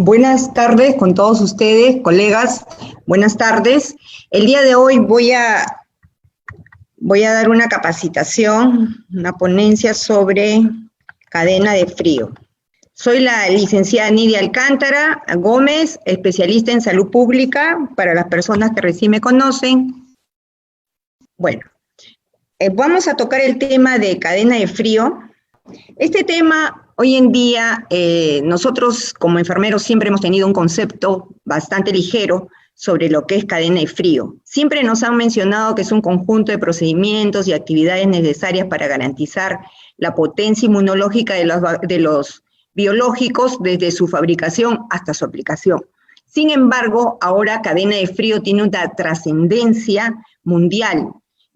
Buenas tardes con todos ustedes, colegas. Buenas tardes. El día de hoy voy a dar una capacitación, una ponencia sobre cadena de frío. Soy la licenciada Nidia Alcántara Gómez, especialista en salud pública, para las personas que recién me conocen. Bueno, vamos a tocar el tema de cadena de frío. Este tema, hoy en día, nosotros como enfermeros siempre hemos tenido un concepto bastante ligero sobre lo que es cadena de frío. Siempre nos han mencionado que es un conjunto de procedimientos y actividades necesarias para garantizar la potencia inmunológica de los biológicos desde su fabricación hasta su aplicación. Sin embargo, ahora cadena de frío tiene una trascendencia mundial.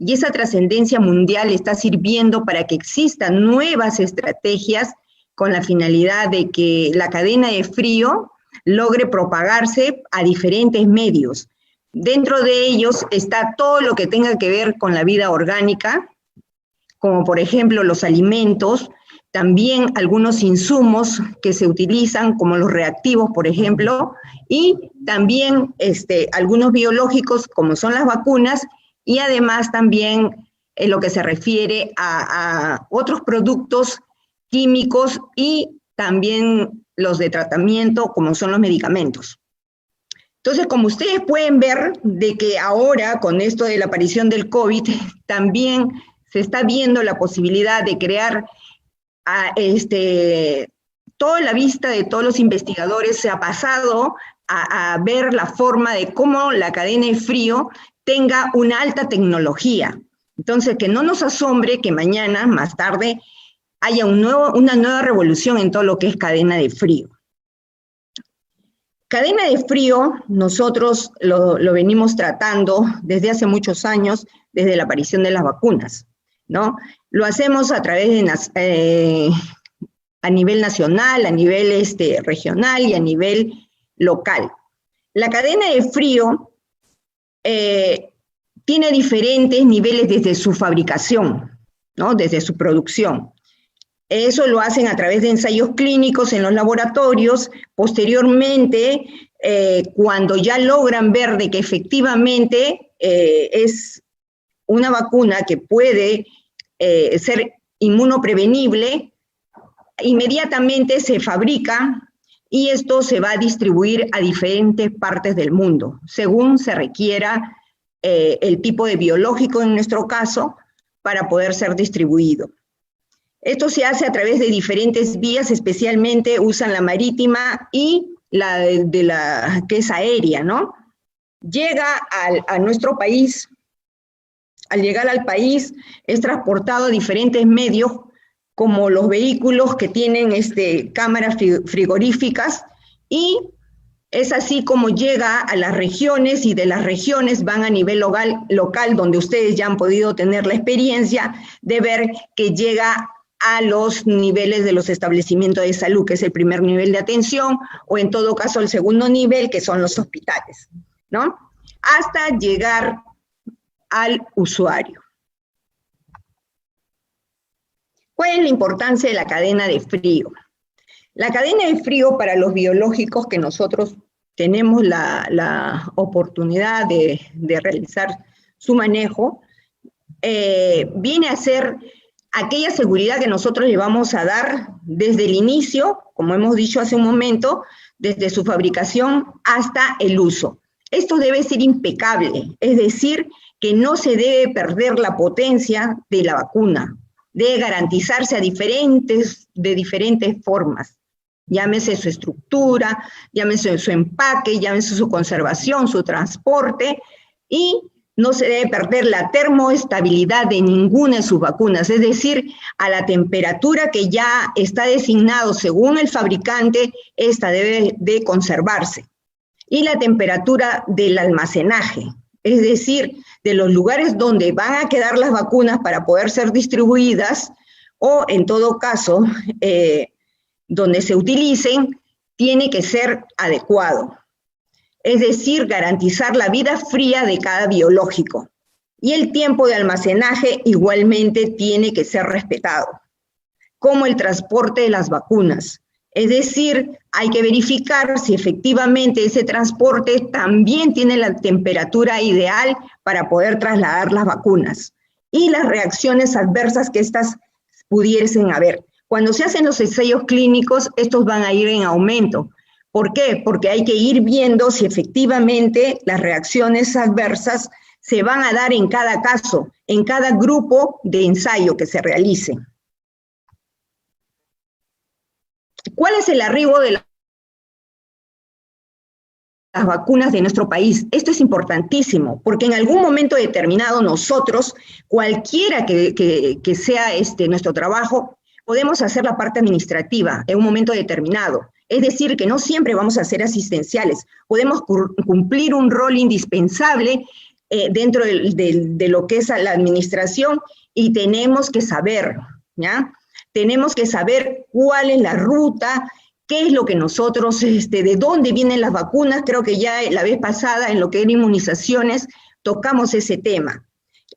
Y esa trascendencia mundial está sirviendo para que existan nuevas estrategias con la finalidad de que la cadena de frío logre propagarse a diferentes medios. Dentro de ellos está todo lo que tenga que ver con la vida orgánica, como por ejemplo los alimentos, también algunos insumos que se utilizan como los reactivos, por ejemplo, y también algunos biológicos como son las vacunas, y además también en lo que se refiere a otros productos químicos y también los de tratamiento como son los medicamentos. Entonces, como ustedes pueden ver, de que ahora con esto de la aparición del COVID, también se está viendo la posibilidad de crear toda la vista de todos los investigadores se ha pasado a ver la forma de cómo la cadena de frío tenga una alta tecnología. Entonces, que no nos asombre que mañana, más tarde, haya una nueva revolución en todo lo que es cadena de frío. Cadena de frío, nosotros lo venimos tratando desde hace muchos años, desde la aparición de las vacunas, ¿no? Lo hacemos a través de a nivel nacional, a nivel regional y a nivel local. La cadena de frío tiene diferentes niveles desde su fabricación, ¿no? Desde su producción. Eso lo hacen a través de ensayos clínicos en los laboratorios. Posteriormente, cuando ya logran ver de que efectivamente es una vacuna que puede ser inmunoprevenible, inmediatamente se fabrica y esto se va a distribuir a diferentes partes del mundo, según se requiera el tipo de biológico en nuestro caso, para poder ser distribuido. Esto se hace a través de diferentes vías, especialmente usan la marítima y la que es aérea, ¿no? Llega a nuestro país, al llegar al país es transportado a diferentes medios, como los vehículos que tienen cámaras frigoríficas, y es así como llega a las regiones, y de las regiones van a nivel local, donde ustedes ya han podido tener la experiencia de ver que llega a los niveles de los establecimientos de salud, que es el primer nivel de atención, o en todo caso el segundo nivel, que son los hospitales, ¿no? Hasta llegar al usuario. ¿Cuál es la importancia de la cadena de frío? La cadena de frío para los biológicos que nosotros tenemos la oportunidad de realizar su manejo, viene a ser aquella seguridad que nosotros le vamos a dar desde el inicio, como hemos dicho hace un momento, desde su fabricación hasta el uso. Esto debe ser impecable, es decir, que no se debe perder la potencia de la vacuna, debe garantizarse de diferentes formas. Llámese su estructura, llámese su empaque, llámese su conservación, su transporte, y no se debe perder la termoestabilidad de ninguna de sus vacunas, es decir, a la temperatura que ya está designado según el fabricante, esta debe de conservarse. Y la temperatura del almacenaje, es decir, de los lugares donde van a quedar las vacunas para poder ser distribuidas, o en todo caso, donde se utilicen, tiene que ser adecuado. Es decir, garantizar la vida fría de cada biológico. Y el tiempo de almacenaje igualmente tiene que ser respetado, como el transporte de las vacunas. Es decir, hay que verificar si efectivamente ese transporte también tiene la temperatura ideal para poder trasladar las vacunas y las reacciones adversas que éstas pudiesen haber. Cuando se hacen los ensayos clínicos, estos van a ir en aumento. ¿Por qué? Porque hay que ir viendo si efectivamente las reacciones adversas se van a dar en cada caso, en cada grupo de ensayo que se realice. ¿Cuál es el arribo de las vacunas de nuestro país? Esto es importantísimo, porque en algún momento determinado nosotros, cualquiera que sea nuestro trabajo, podemos hacer la parte administrativa en un momento determinado. Es decir, que no siempre vamos a ser asistenciales. Podemos cumplir un rol indispensable dentro de lo que es la administración y tenemos que saber, ¿ya? Tenemos que saber cuál es la ruta, qué es lo que nosotros, de dónde vienen las vacunas. Creo que ya la vez pasada en lo que eran inmunizaciones tocamos ese tema,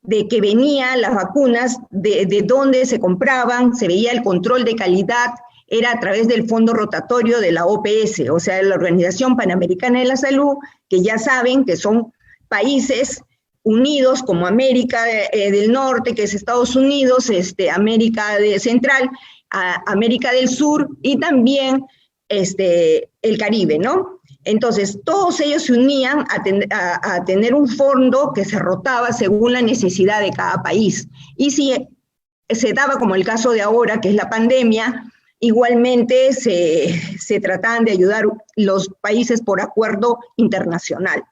de que venían las vacunas, de dónde se compraban, se veía el control de calidad, era a través del fondo rotatorio de la OPS, o sea, de la Organización Panamericana de la Salud, que ya saben que son países unidos como América del Norte, que es Estados Unidos, América Central, América del Sur y también el Caribe, ¿no? Entonces, todos ellos se unían a tener un fondo que se rotaba según la necesidad de cada país. Y si se daba como el caso de ahora, que es la pandemia, igualmente se trataban de ayudar los países por acuerdo internacional.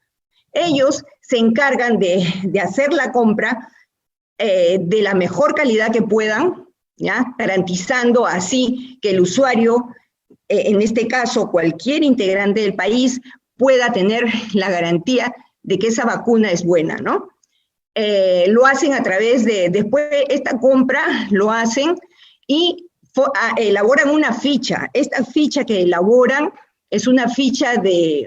Ellos se encargan de hacer la compra de la mejor calidad que puedan, ¿ya? Garantizando así que el usuario, en este caso cualquier integrante del país, pueda tener la garantía de que esa vacuna es buena, ¿no? Lo hacen a través después esta compra, lo hacen y elaboran una ficha. Esta ficha que elaboran es una ficha de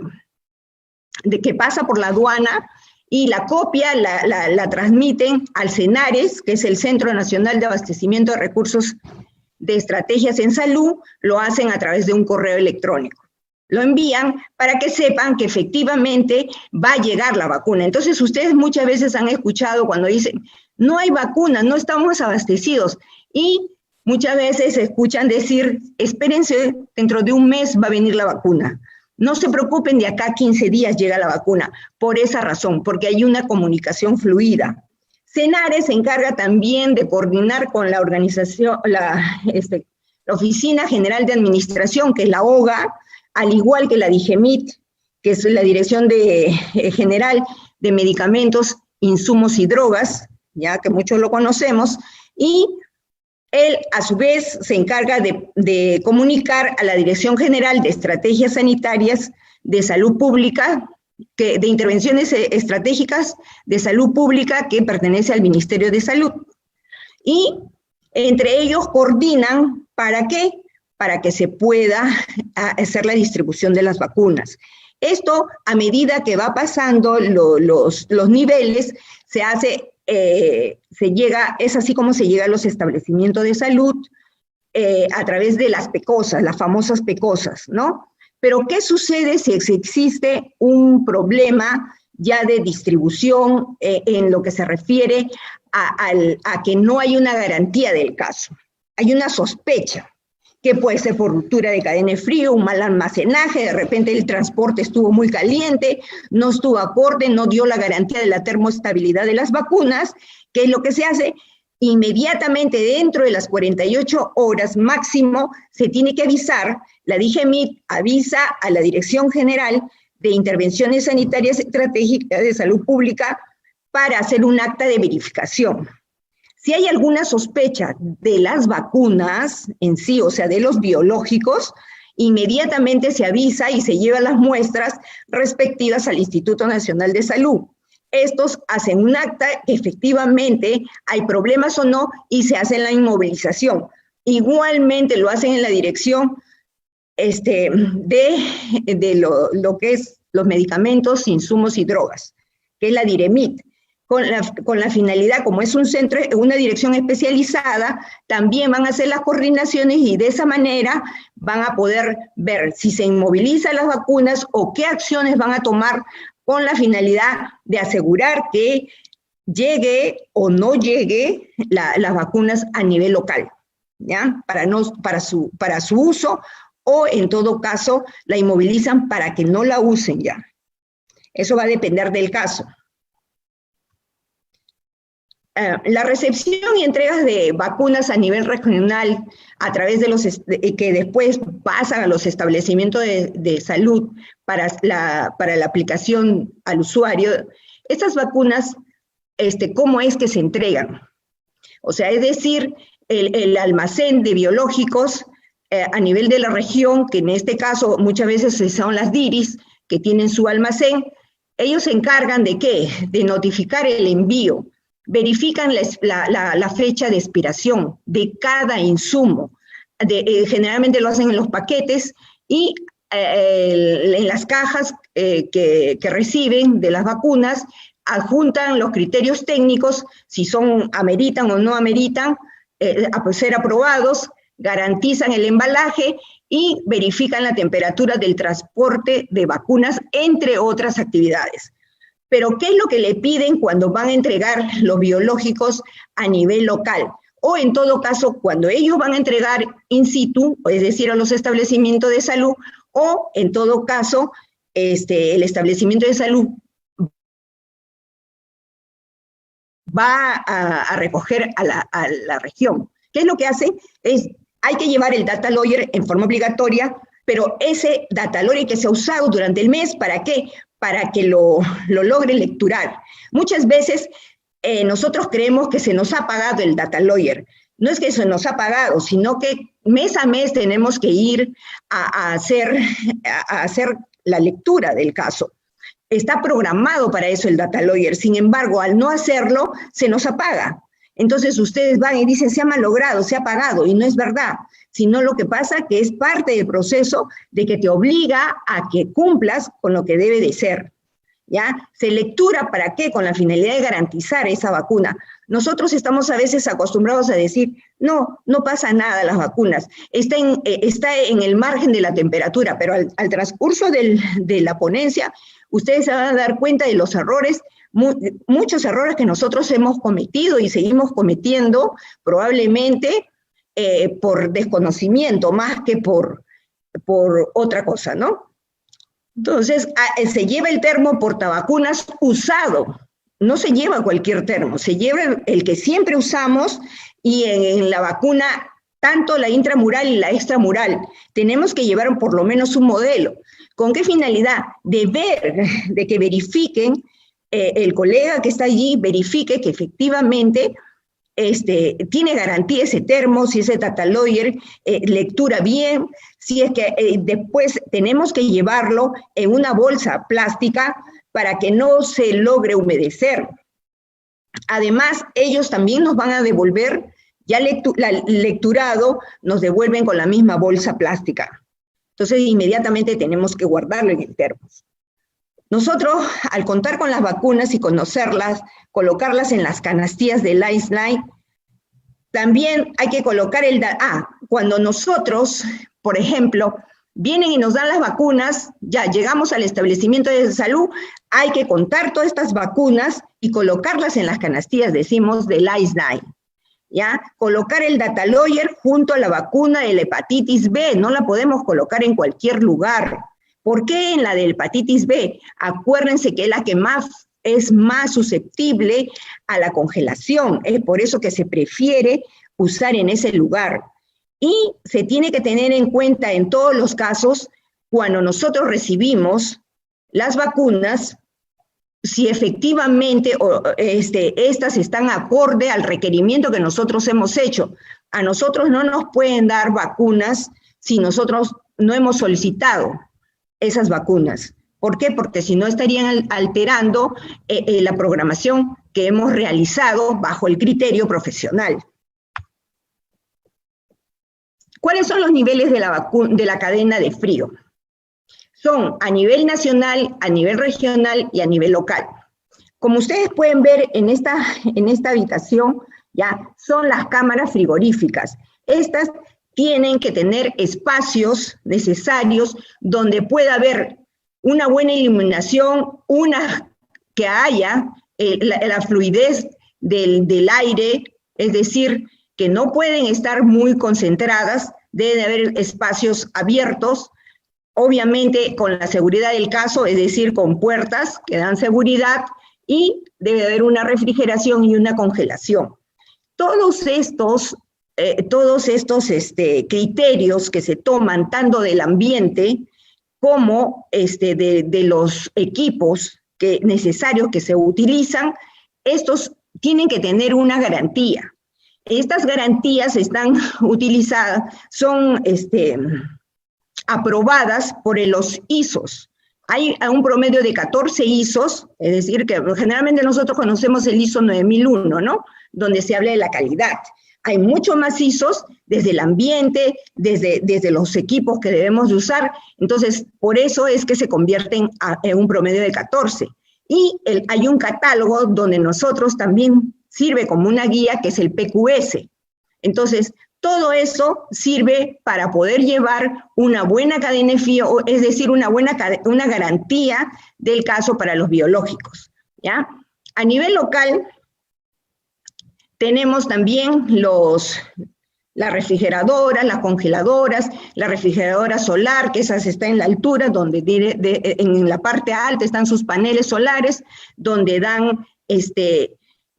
que pasa por la aduana y la copia la transmiten al CENARES, que es el Centro Nacional de Abastecimiento de Recursos de Estrategias en Salud, lo hacen a través de un correo electrónico. Lo envían para que sepan que efectivamente va a llegar la vacuna. Entonces, ustedes muchas veces han escuchado cuando dicen, no hay vacuna, no estamos abastecidos, y muchas veces escuchan decir, espérense, dentro de un mes va a venir la vacuna. No se preocupen, de acá a 15 días llega la vacuna, por esa razón, porque hay una comunicación fluida. CENARES se encarga también de coordinar con la organización, la Oficina General de Administración, que es la OGA, al igual que la DIGEMIT, que es la Dirección General de Medicamentos, Insumos y Drogas, ya que muchos lo conocemos, y él, a su vez, se encarga de comunicar a la Dirección General de Estrategias Sanitarias de Salud Pública, de Intervenciones Estratégicas de Salud Pública, que pertenece al Ministerio de Salud. Y entre ellos coordinan, ¿para qué? Para que se pueda hacer la distribución de las vacunas. Esto, a medida que va pasando los niveles, se hace... es así como se llega a los establecimientos de salud a través de las PECOSAS, las famosas PECOSAS, ¿no? Pero ¿qué sucede si existe un problema ya de distribución en lo que se refiere a que no hay una garantía del caso? Hay una sospecha, que puede ser por ruptura de cadena de frío, un mal almacenaje, de repente el transporte estuvo muy caliente, no estuvo acorde, no dio la garantía de la termoestabilidad de las vacunas. ¿Qué es lo que se hace? Inmediatamente dentro de las 48 horas máximo se tiene que avisar, la DIGEMIT avisa a la Dirección General de Intervenciones Sanitarias Estratégicas de Salud Pública para hacer un acta de verificación. Si hay alguna sospecha de las vacunas en sí, o sea, de los biológicos, inmediatamente se avisa y se llevan las muestras respectivas al Instituto Nacional de Salud. Estos hacen un acta, efectivamente hay problemas o no, y se hace la inmovilización. Igualmente lo hacen en la dirección de lo que es los medicamentos, insumos y drogas, que es la DIREMIT. con la finalidad, como es un centro, una dirección especializada, también van a hacer las coordinaciones y de esa manera van a poder ver si se inmovilizan las vacunas o qué acciones van a tomar con la finalidad de asegurar que llegue o no llegue las vacunas a nivel local, ¿ya? Para su uso, o en todo caso la inmovilizan para que no la usen ya. Eso va a depender del caso. La recepción y entregas de vacunas a nivel regional a través de que después pasan a los establecimientos de salud para la aplicación al usuario, estas vacunas, ¿cómo es que se entregan? O sea, es decir, el almacén de biológicos a nivel de la región, que en este caso muchas veces son las DIRIs, que tienen su almacén, ellos se encargan de ¿qué? De notificar el envío, verifican la fecha de expiración de cada insumo. Generalmente lo hacen en los paquetes y en las cajas que reciben de las vacunas, adjuntan los criterios técnicos, si ameritan o no ameritan, ser aprobados, garantizan el embalaje y verifican la temperatura del transporte de vacunas, entre otras actividades. Pero, ¿qué es lo que le piden cuando van a entregar los biológicos a nivel local? O, en todo caso, cuando ellos van a entregar in situ, es decir, a los establecimientos de salud, o, en todo caso, el establecimiento de salud va a recoger a la región. ¿Qué es lo que hacen? Hay que llevar el data lawyer en forma obligatoria, pero ese data lawyer que se ha usado durante el mes, ¿para qué? Para que lo logre lecturar. Muchas veces nosotros creemos que se nos ha pagado el data lawyer. No es que se nos ha pagado, sino que mes a mes tenemos que ir a hacer la lectura del caso. Está programado para eso el data lawyer, sin embargo, al no hacerlo, se nos apaga. Entonces ustedes van y dicen, se ha malogrado, se ha pagado, y no es verdad, sino lo que pasa que es parte del proceso de que te obliga a que cumplas con lo que debe de ser, ¿ya? Se lectura, ¿para qué? Con la finalidad de garantizar esa vacuna. Nosotros estamos a veces acostumbrados a decir, no pasa nada las vacunas, está en el margen de la temperatura, pero al transcurso de la ponencia, ustedes se van a dar cuenta de los errores, muchos errores que nosotros hemos cometido y seguimos cometiendo, probablemente por desconocimiento más que por otra cosa, ¿no? Entonces, se lleva el termo portavacunas usado, no se lleva cualquier termo, se lleva el que siempre usamos, y en la vacuna, tanto la intramural y la extramural, tenemos que llevar por lo menos un modelo. ¿Con qué finalidad? De que verifiquen, el colega que está allí verifique que efectivamente tiene garantía ese termo, si ese data lawyer lectura bien, si es que después tenemos que llevarlo en una bolsa plástica para que no se logre humedecer. Además, ellos también nos van a devolver, ya lecturado, nos devuelven con la misma bolsa plástica. Entonces, inmediatamente tenemos que guardarlo en el termo. Nosotros, al contar con las vacunas y conocerlas, colocarlas en las canastillas de Lifeline, también hay que colocar cuando nosotros, por ejemplo, vienen y nos dan las vacunas, ya llegamos al establecimiento de salud, hay que contar todas estas vacunas y colocarlas en las canastillas, decimos, de Lifeline, ¿ya? Colocar el data lawyer junto a la vacuna de la hepatitis B, no la podemos colocar en cualquier lugar. ¿Por qué en la de hepatitis B? Acuérdense que es la que es más susceptible a la congelación, es por eso que se prefiere usar en ese lugar. Y se tiene que tener en cuenta en todos los casos, cuando nosotros recibimos las vacunas, si efectivamente estas están acorde al requerimiento que nosotros hemos hecho. A nosotros no nos pueden dar vacunas si nosotros no hemos solicitado esas vacunas. ¿Por qué? Porque si no estarían alterando la programación que hemos realizado bajo el criterio profesional. ¿Cuáles son los niveles de la cadena de frío? Son a nivel nacional, a nivel regional y a nivel local. Como ustedes pueden ver en esta habitación, ya, son las cámaras frigoríficas. Estas tienen que tener espacios necesarios donde pueda haber una buena iluminación, que haya la fluidez del aire, es decir, que no pueden estar muy concentradas, deben haber espacios abiertos, obviamente con la seguridad del caso, es decir, con puertas que dan seguridad, y debe haber una refrigeración y una congelación. Todos estos criterios que se toman tanto del ambiente como de los equipos necesarios que se utilizan, estos tienen que tener una garantía. Estas garantías están utilizadas, son aprobadas por los ISOs. Hay un promedio de 14 ISOs, es decir, que generalmente nosotros conocemos el ISO 9001, ¿no? Donde se habla de la calidad. Hay mucho más ISOs desde el ambiente, desde los equipos que debemos de usar. Entonces, por eso es que se convierten en un promedio de 14. Y hay un catálogo donde nosotros también sirve como una guía, que es el PQS. Entonces, todo eso sirve para poder llevar una buena cadena de frío, es decir, una garantía del caso para los biológicos, ¿ya? A nivel local, tenemos también las refrigeradoras, las congeladoras, la refrigeradora solar, que esas está en la altura, donde en la parte alta están sus paneles solares, donde dan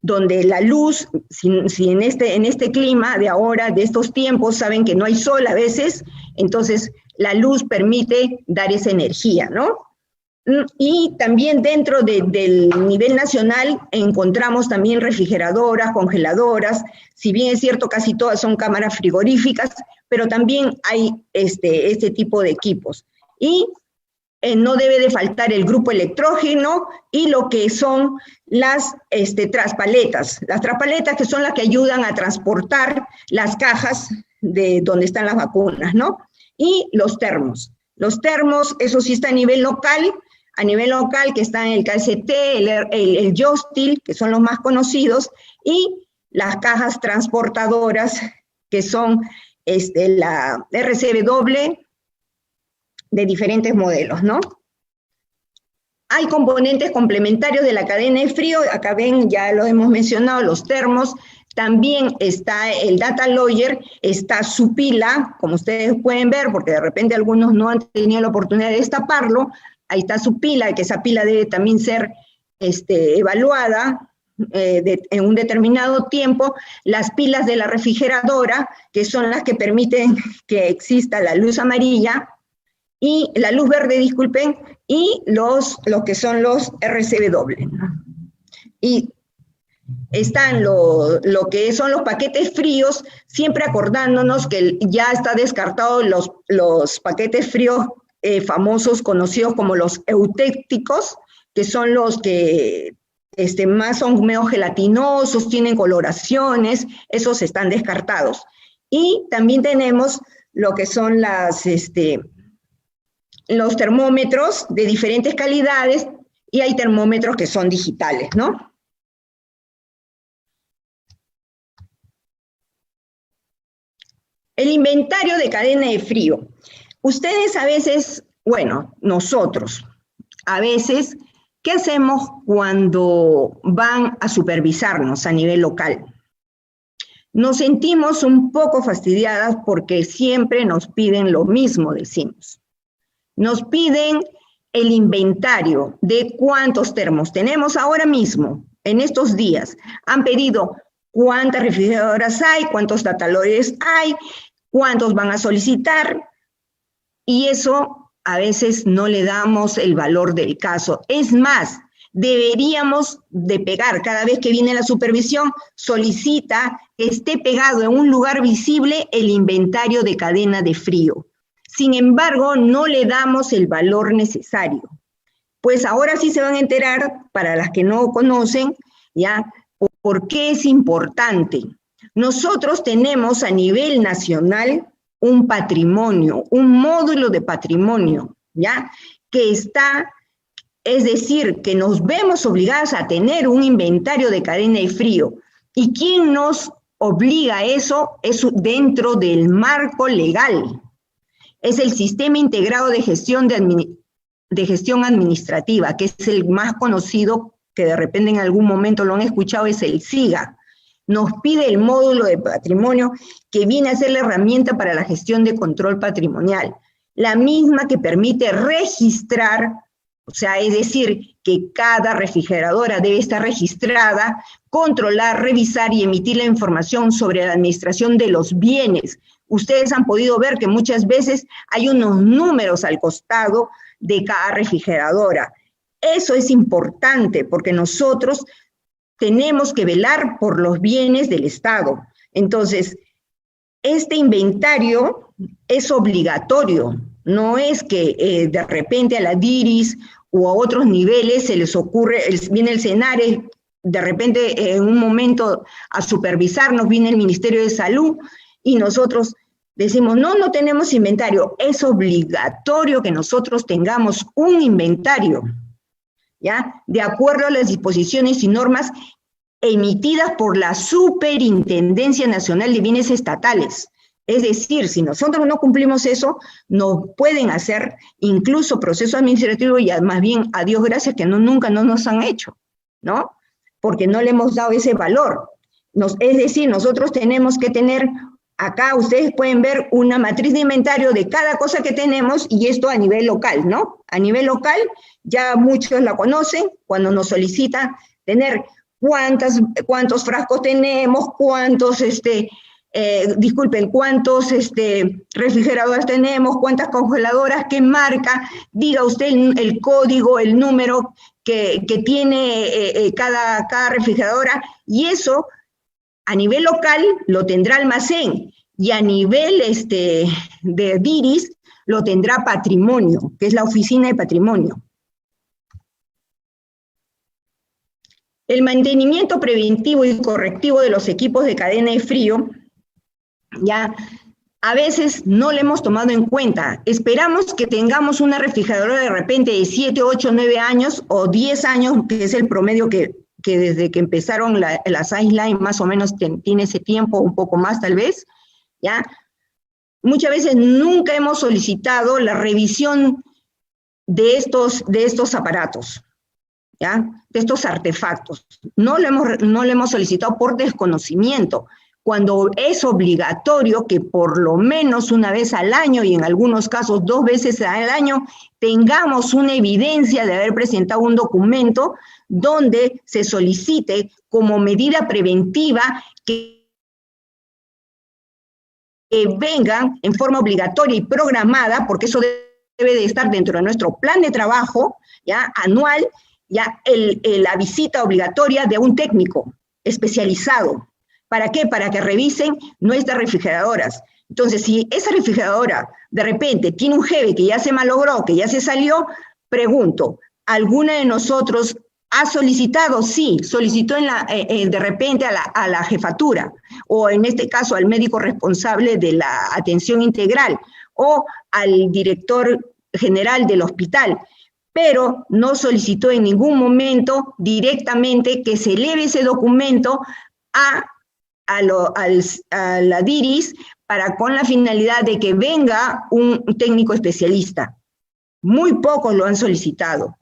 donde la luz, si en este clima de ahora, de estos tiempos, saben que no hay sol a veces, entonces la luz permite dar esa energía, ¿no? Y también dentro del nivel nacional encontramos también refrigeradoras, congeladoras, si bien es cierto casi todas son cámaras frigoríficas, pero también hay este tipo de equipos. Y no debe de faltar el grupo electrógeno y lo que son las traspaletas. Las traspaletas, que son las que ayudan a transportar las cajas de donde están las vacunas, ¿no? Y los termos. Los termos, eso sí está a nivel local, que está en el KST, el Yostil, que son los más conocidos, y las cajas transportadoras, que son la RCW, de diferentes modelos, ¿no? Hay componentes complementarios de la cadena de frío, acá ven, ya lo hemos mencionado, los termos, también está el data logger, está su pila, como ustedes pueden ver, porque de repente algunos no han tenido la oportunidad de destaparlo, ahí está su pila, que esa pila debe también ser evaluada en un determinado tiempo, las pilas de la refrigeradora, que son las que permiten que exista la luz amarilla, y la luz verde, disculpen, y lo que son los RCW, ¿no? Y están lo que son los paquetes fríos, siempre acordándonos que ya está descartado los paquetes fríos famosos, conocidos como los eutécticos, que son los que más son medio gelatinosos, tienen coloraciones, esos están descartados. Y también tenemos lo que son los termómetros de diferentes calidades, y hay termómetros que son digitales, ¿no? El inventario de cadena de frío. Ustedes a veces, bueno, nosotros, a veces, ¿qué hacemos cuando van a supervisarnos a nivel local? Nos sentimos un poco fastidiadas porque siempre nos piden lo mismo, decimos. Nos piden el inventario de cuántos termos tenemos ahora mismo, en estos días. Han pedido cuántas refrigeradoras hay, cuántos data loggers hay, cuántos van a solicitar, y eso a veces no le damos el valor del caso. Es más, deberíamos de pegar, cada vez que viene la supervisión, solicita que esté pegado en un lugar visible el inventario de cadena de frío. Sin embargo, no le damos el valor necesario. Pues ahora sí se van a enterar, para las que no conocen, ¿ya? ¿Por qué es importante? Nosotros tenemos a nivel nacional un patrimonio, un módulo de patrimonio, ¿ya? Que está Es decir, que nos vemos obligadas a tener un inventario de cadena de frío. ¿Y quién nos obliga a eso? Es dentro del marco legal. Es el Sistema Integrado de Gestión Administrativa, que es el más conocido, que de repente en algún momento lo han escuchado, es el SIGA. Nos pide el módulo de patrimonio que viene a ser la herramienta para la gestión de control patrimonial, la misma que permite registrar, o sea, es decir, que cada refrigeradora debe estar registrada, controlar, revisar y emitir la información sobre la administración de los bienes. Ustedes han podido ver que muchas veces hay unos números al costado de cada refrigeradora. Eso es importante porque nosotros tenemos que velar por los bienes del Estado. Entonces, este inventario es obligatorio. No es que de repente a la DIRIS o a otros niveles se les ocurre, viene el SENARE, de repente en un momento a supervisarnos, viene el Ministerio de Salud y nosotros decimos, no tenemos inventario. Es obligatorio que nosotros tengamos un inventario, ¿ya? De acuerdo a las disposiciones y normas emitidas por la Superintendencia Nacional de Bienes Estatales. Es decir, si nosotros no cumplimos eso, nos pueden hacer incluso proceso administrativo y más bien, a Dios gracias, que nunca nos han hecho, ¿no? Porque no le hemos dado ese valor. Es decir, nosotros tenemos que tener, acá ustedes pueden ver una matriz de inventario de cada cosa que tenemos y esto a nivel local, ¿no? A nivel local, ya muchos la conocen cuando nos solicitan tener cuántos frascos tenemos, cuántos refrigeradores tenemos, cuántas congeladoras, qué marca, diga usted el código, el número que tiene cada refrigeradora, y eso a nivel local lo tendrá almacén, y a nivel de DIRIS lo tendrá patrimonio, que es la oficina de patrimonio. El mantenimiento preventivo y correctivo de los equipos de cadena de frío, ya a veces no le hemos tomado en cuenta. Esperamos que tengamos una refrigeradora de repente de 7, 8, 9 años o 10 años, que es el promedio que desde que empezaron las Iceline más o menos tiene ese tiempo, un poco más tal vez, ¿ya? Muchas veces nunca hemos solicitado la revisión de estos aparatos, ¿ya? De estos artefactos. No lo hemos solicitado por desconocimiento, cuando es obligatorio que por lo menos una vez al año y en algunos casos 2 veces al año tengamos una evidencia de haber presentado un documento donde se solicite como medida preventiva que vengan en forma obligatoria y programada, porque eso debe de estar dentro de nuestro plan de trabajo, ¿ya? Anual, ya la visita obligatoria de un técnico especializado. ¿Para qué? Para que revisen nuestras refrigeradoras. Entonces, si esa refrigeradora de repente tiene un jefe que ya se malogró, que ya se salió, pregunto, ¿alguna de nosotros ha solicitado? Sí, solicitó de repente a la jefatura, o en este caso al médico responsable de la atención integral, o al director general del hospital, pero no solicitó en ningún momento directamente que se eleve ese documento a la DIRIS con la finalidad de que venga un técnico especialista. Muy pocos lo han solicitado.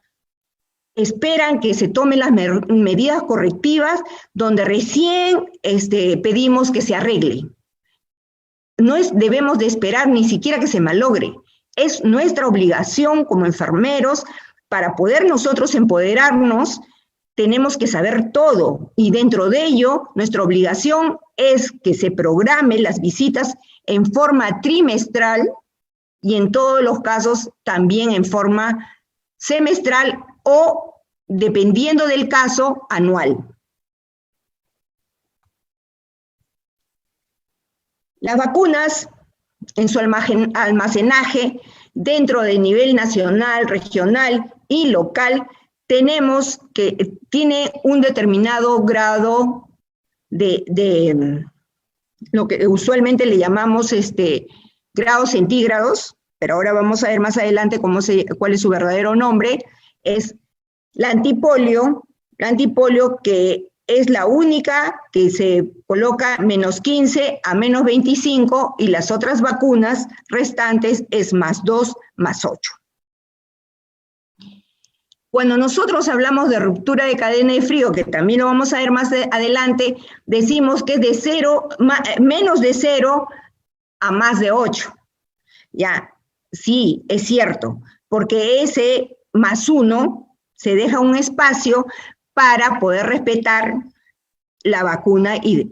Esperan que se tomen las medidas correctivas donde recién pedimos que se arregle. No debemos de esperar ni siquiera que se malogre. Es nuestra obligación como enfermeros, para poder nosotros empoderarnos, tenemos que saber todo, y dentro de ello, nuestra obligación es que se programe las visitas en forma trimestral y en todos los casos también en forma semestral o, dependiendo del caso, anual. Las vacunas, en su almacenaje dentro del nivel nacional, regional y local, tenemos que tiene un determinado grado de lo que usualmente le llamamos grados centígrados, pero ahora vamos a ver más adelante cuál es su verdadero nombre, es La antipolio que es la única que se coloca -15 a -25 y las otras vacunas restantes es +2, +8. Cuando nosotros hablamos de ruptura de cadena de frío, que también lo vamos a ver más adelante, decimos que es de 0, menos de 0 a más de 8. Ya, sí, es cierto, porque ese +1 se deja un espacio para poder respetar la vacuna y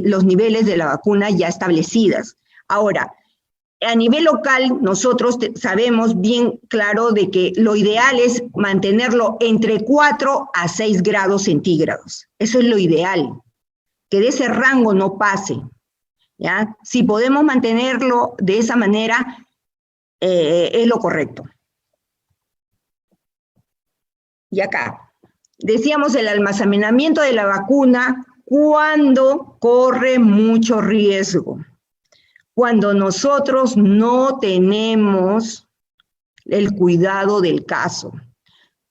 los niveles de la vacuna ya establecidas. Ahora, a nivel local, nosotros sabemos bien claro de que lo ideal es mantenerlo entre 4 a 6 grados centígrados. Eso es lo ideal, que de ese rango no pase. ¿Ya? Si podemos mantenerlo de esa manera, es lo correcto. Y acá, decíamos el almacenamiento de la vacuna cuando corre mucho riesgo. Cuando nosotros no tenemos el cuidado del caso.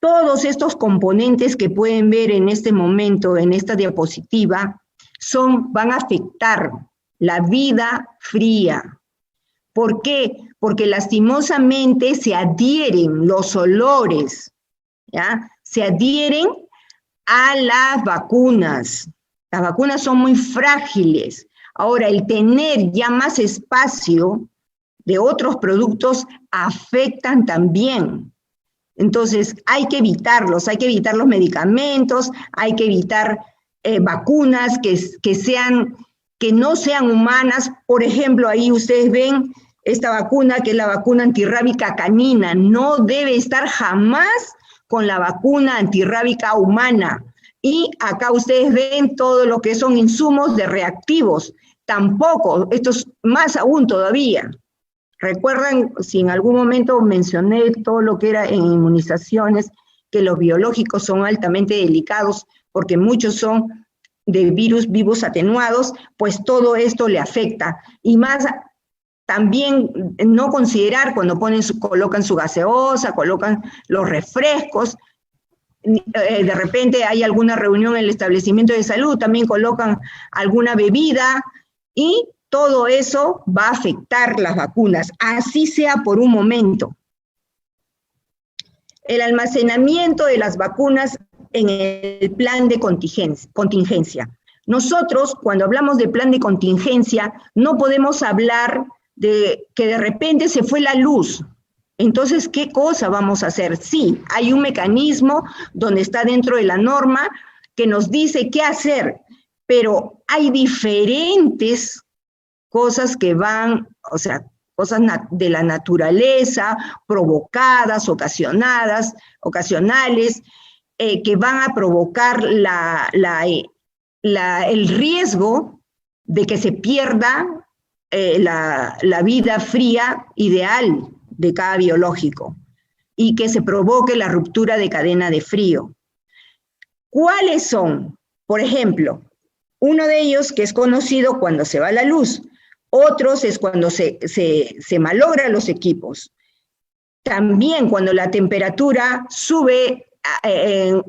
Todos estos componentes que pueden ver en este momento, en esta diapositiva, van a afectar la vida fría. ¿Por qué? Porque lastimosamente se adhieren los olores, ¿ya? Se adhieren a las vacunas. Las vacunas son muy frágiles. Ahora, el tener ya más espacio de otros productos afectan también. Entonces, hay que evitarlos, hay que evitar los medicamentos, hay que evitar vacunas que no sean humanas. Por ejemplo, ahí ustedes ven esta vacuna, que es la vacuna antirrábica canina. No debe estar jamás con la vacuna antirrábica humana. Y acá ustedes ven todo lo que son insumos de reactivos. Tampoco, esto es más aún todavía. Recuerdan, si en algún momento mencioné todo lo que era en inmunizaciones, que los biológicos son altamente delicados porque muchos son de virus vivos atenuados, pues todo esto le afecta. Y más también no considerar cuando colocan su gaseosa, colocan los refrescos, de repente hay alguna reunión en el establecimiento de salud, también colocan alguna bebida y todo eso va a afectar las vacunas, así sea por un momento. El almacenamiento de las vacunas en el plan de contingencia. Nosotros, cuando hablamos de plan de contingencia, no podemos hablar de que de repente se fue la luz. Entonces, ¿qué cosa vamos a hacer? Sí, hay un mecanismo donde está dentro de la norma que nos dice qué hacer, pero hay diferentes cosas que van, o sea, cosas de la naturaleza, provocadas, ocasionales, que van a provocar el riesgo de que se pierda la vida fría ideal de cada biológico y que se provoque la ruptura de cadena de frío. ¿Cuáles son? Por ejemplo, uno de ellos que es conocido cuando se va la luz, otros es cuando se malogran los equipos. También cuando la temperatura sube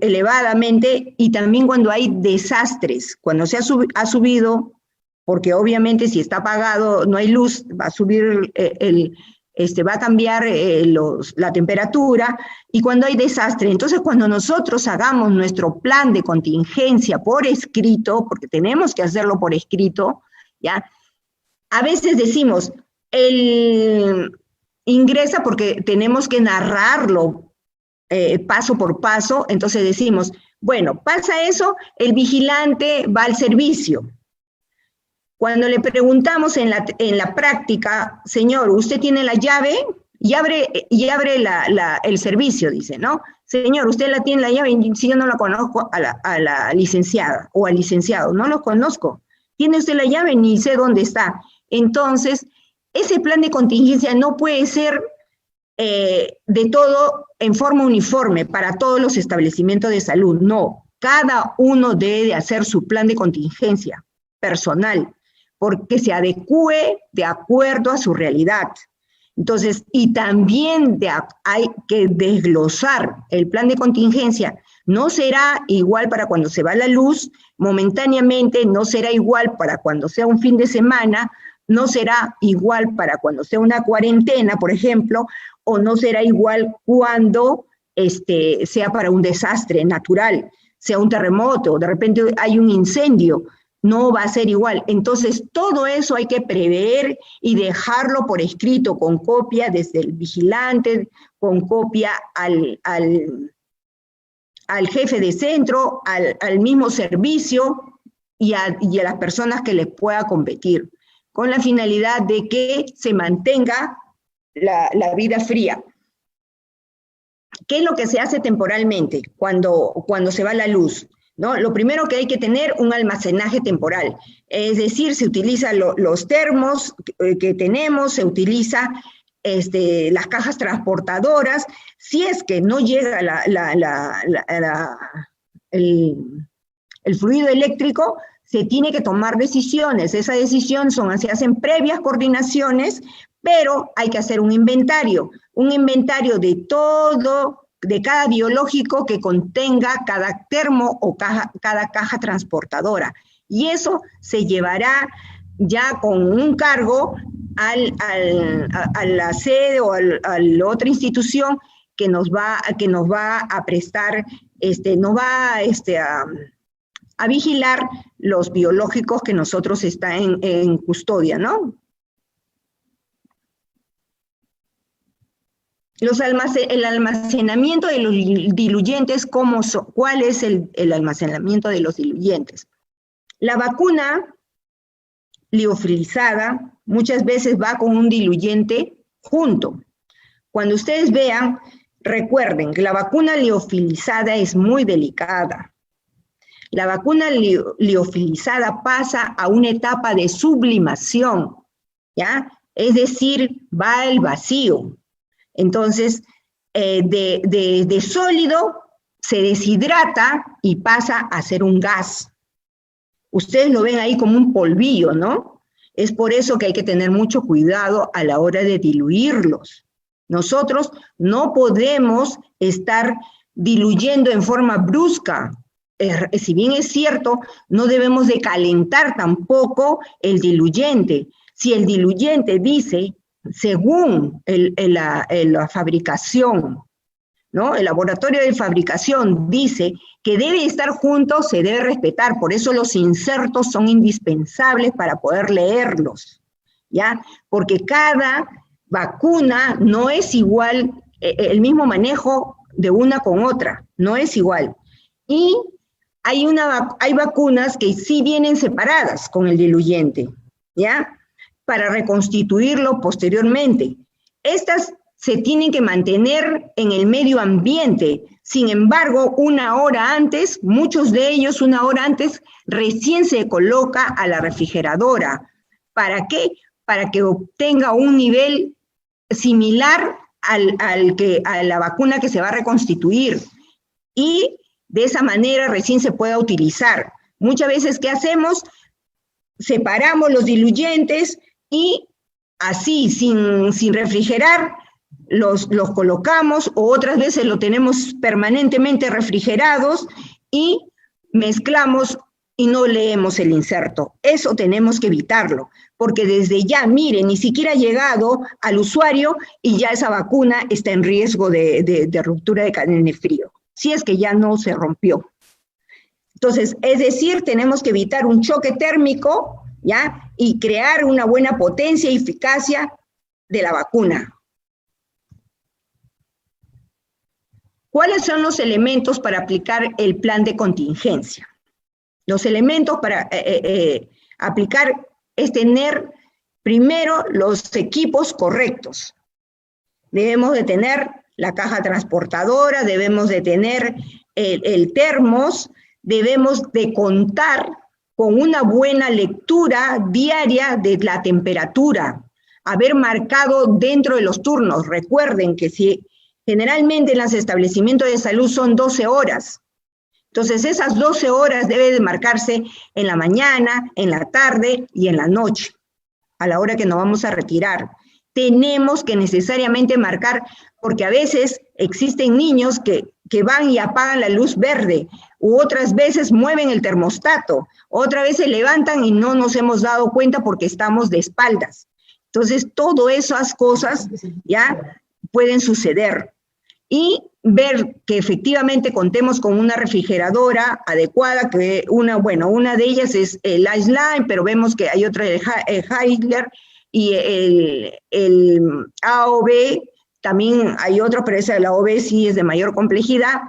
elevadamente y también cuando hay desastres, cuando se ha subido, porque obviamente si está apagado, no hay luz, va a subir va a cambiar la temperatura, y cuando hay desastre. Entonces, cuando nosotros hagamos nuestro plan de contingencia por escrito, porque tenemos que hacerlo por escrito, ¿ya? A veces decimos, ingresa porque tenemos que narrarlo paso por paso, entonces decimos, bueno, pasa eso, el vigilante va al servicio. Cuando le preguntamos en la práctica, señor, ¿usted tiene la llave? Y abre el servicio, dice, ¿no? Señor, ¿usted tiene la llave? Si yo no la conozco a la licenciada o al licenciado, no los conozco. ¿Tiene usted la llave? Ni sé dónde está. Entonces, ese plan de contingencia no puede ser de todo en forma uniforme para todos los establecimientos de salud. No, cada uno debe de hacer su plan de contingencia personal, porque se adecue de acuerdo a su realidad. Entonces, y también hay que desglosar el plan de contingencia. No será igual para cuando se va la luz, momentáneamente, no será igual para cuando sea un fin de semana, no será igual para cuando sea una cuarentena, por ejemplo, o no será igual cuando sea para un desastre natural, sea un terremoto, de repente hay un incendio, no va a ser igual. Entonces, todo eso hay que prever y dejarlo por escrito, con copia desde el vigilante, con copia al jefe de centro, al mismo servicio y a las personas que les pueda competir, con la finalidad de que se mantenga la vida fría. ¿Qué es lo que se hace temporalmente cuando se va la luz? ¿No? Lo primero que hay que tener un almacenaje temporal, es decir, se utilizan los termos que tenemos, se utiliza las cajas transportadoras. Si es que no llega el fluido eléctrico, se tiene que tomar decisiones. Esa decisión se hacen previas coordinaciones, pero hay que hacer un inventario de todo, de cada biológico que contenga cada termo o cada caja transportadora. Y eso se llevará ya con un cargo a la sede o a la otra institución que nos va a prestar, nos va a vigilar los biológicos que nosotros están en custodia, ¿no? El almacenamiento de los diluyentes, ¿cuál es el almacenamiento de los diluyentes? La vacuna liofilizada muchas veces va con un diluyente junto. Cuando ustedes vean, recuerden que la vacuna liofilizada es muy delicada. La vacuna liofilizada pasa a una etapa de sublimación, ¿ya? Es decir, va al vacío. Entonces, de sólido se deshidrata y pasa a ser un gas. Ustedes lo ven ahí como un polvillo, ¿no? Es por eso que hay que tener mucho cuidado a la hora de diluirlos. Nosotros no podemos estar diluyendo en forma brusca. Si bien es cierto, no debemos de calentar tampoco el diluyente. Si el diluyente dice, según la fabricación, ¿no? El laboratorio de fabricación dice que debe estar junto, se debe respetar. Por eso los insertos son indispensables para poder leerlos, ¿ya? Porque cada vacuna no es igual, el mismo manejo de una con otra, no es igual. Y hay vacunas que sí vienen separadas con el diluyente, ¿ya? Para reconstituirlo posteriormente. Estas se tienen que mantener en el medio ambiente. Sin embargo, una hora antes, muchos de ellos una hora antes, recién se coloca a la refrigeradora. ¿Para qué? Para que obtenga un nivel similar a la vacuna que se va a reconstituir. Y de esa manera recién se pueda utilizar. Muchas veces, ¿qué hacemos? Separamos los diluyentes y así, sin refrigerar, los colocamos, o otras veces lo tenemos permanentemente refrigerados y mezclamos y no leemos el inserto. Eso tenemos que evitarlo, porque desde ya, miren, ni siquiera ha llegado al usuario y ya esa vacuna está en riesgo de ruptura de cadena de frío, si es que ya no se rompió. Entonces, es decir, tenemos que evitar un choque térmico, ¿ya? Y crear una buena potencia y eficacia de la vacuna. ¿Cuáles son los elementos para aplicar el plan de contingencia? Los elementos para aplicar es tener primero los equipos correctos. Debemos de tener la caja transportadora, debemos de tener el termos, debemos de contar con una buena lectura diaria de la temperatura, haber marcado dentro de los turnos. Recuerden que si generalmente en los establecimientos de salud son 12 horas. Entonces, esas 12 horas deben de marcarse en la mañana, en la tarde y en la noche, a la hora que nos vamos a retirar. tenemos que necesariamente marcar, porque a veces existen niños que van y apagan la luz verde, u otras veces mueven el termostato, otra vez se levantan y no nos hemos dado cuenta porque estamos de espaldas. Entonces, todas esas cosas ya pueden suceder. Y ver que efectivamente contemos con una refrigeradora adecuada, que una de ellas es el Iceline, pero vemos que hay otra, el Heidler, y el AOB, también hay otra, pero esa de la AOB sí es de mayor complejidad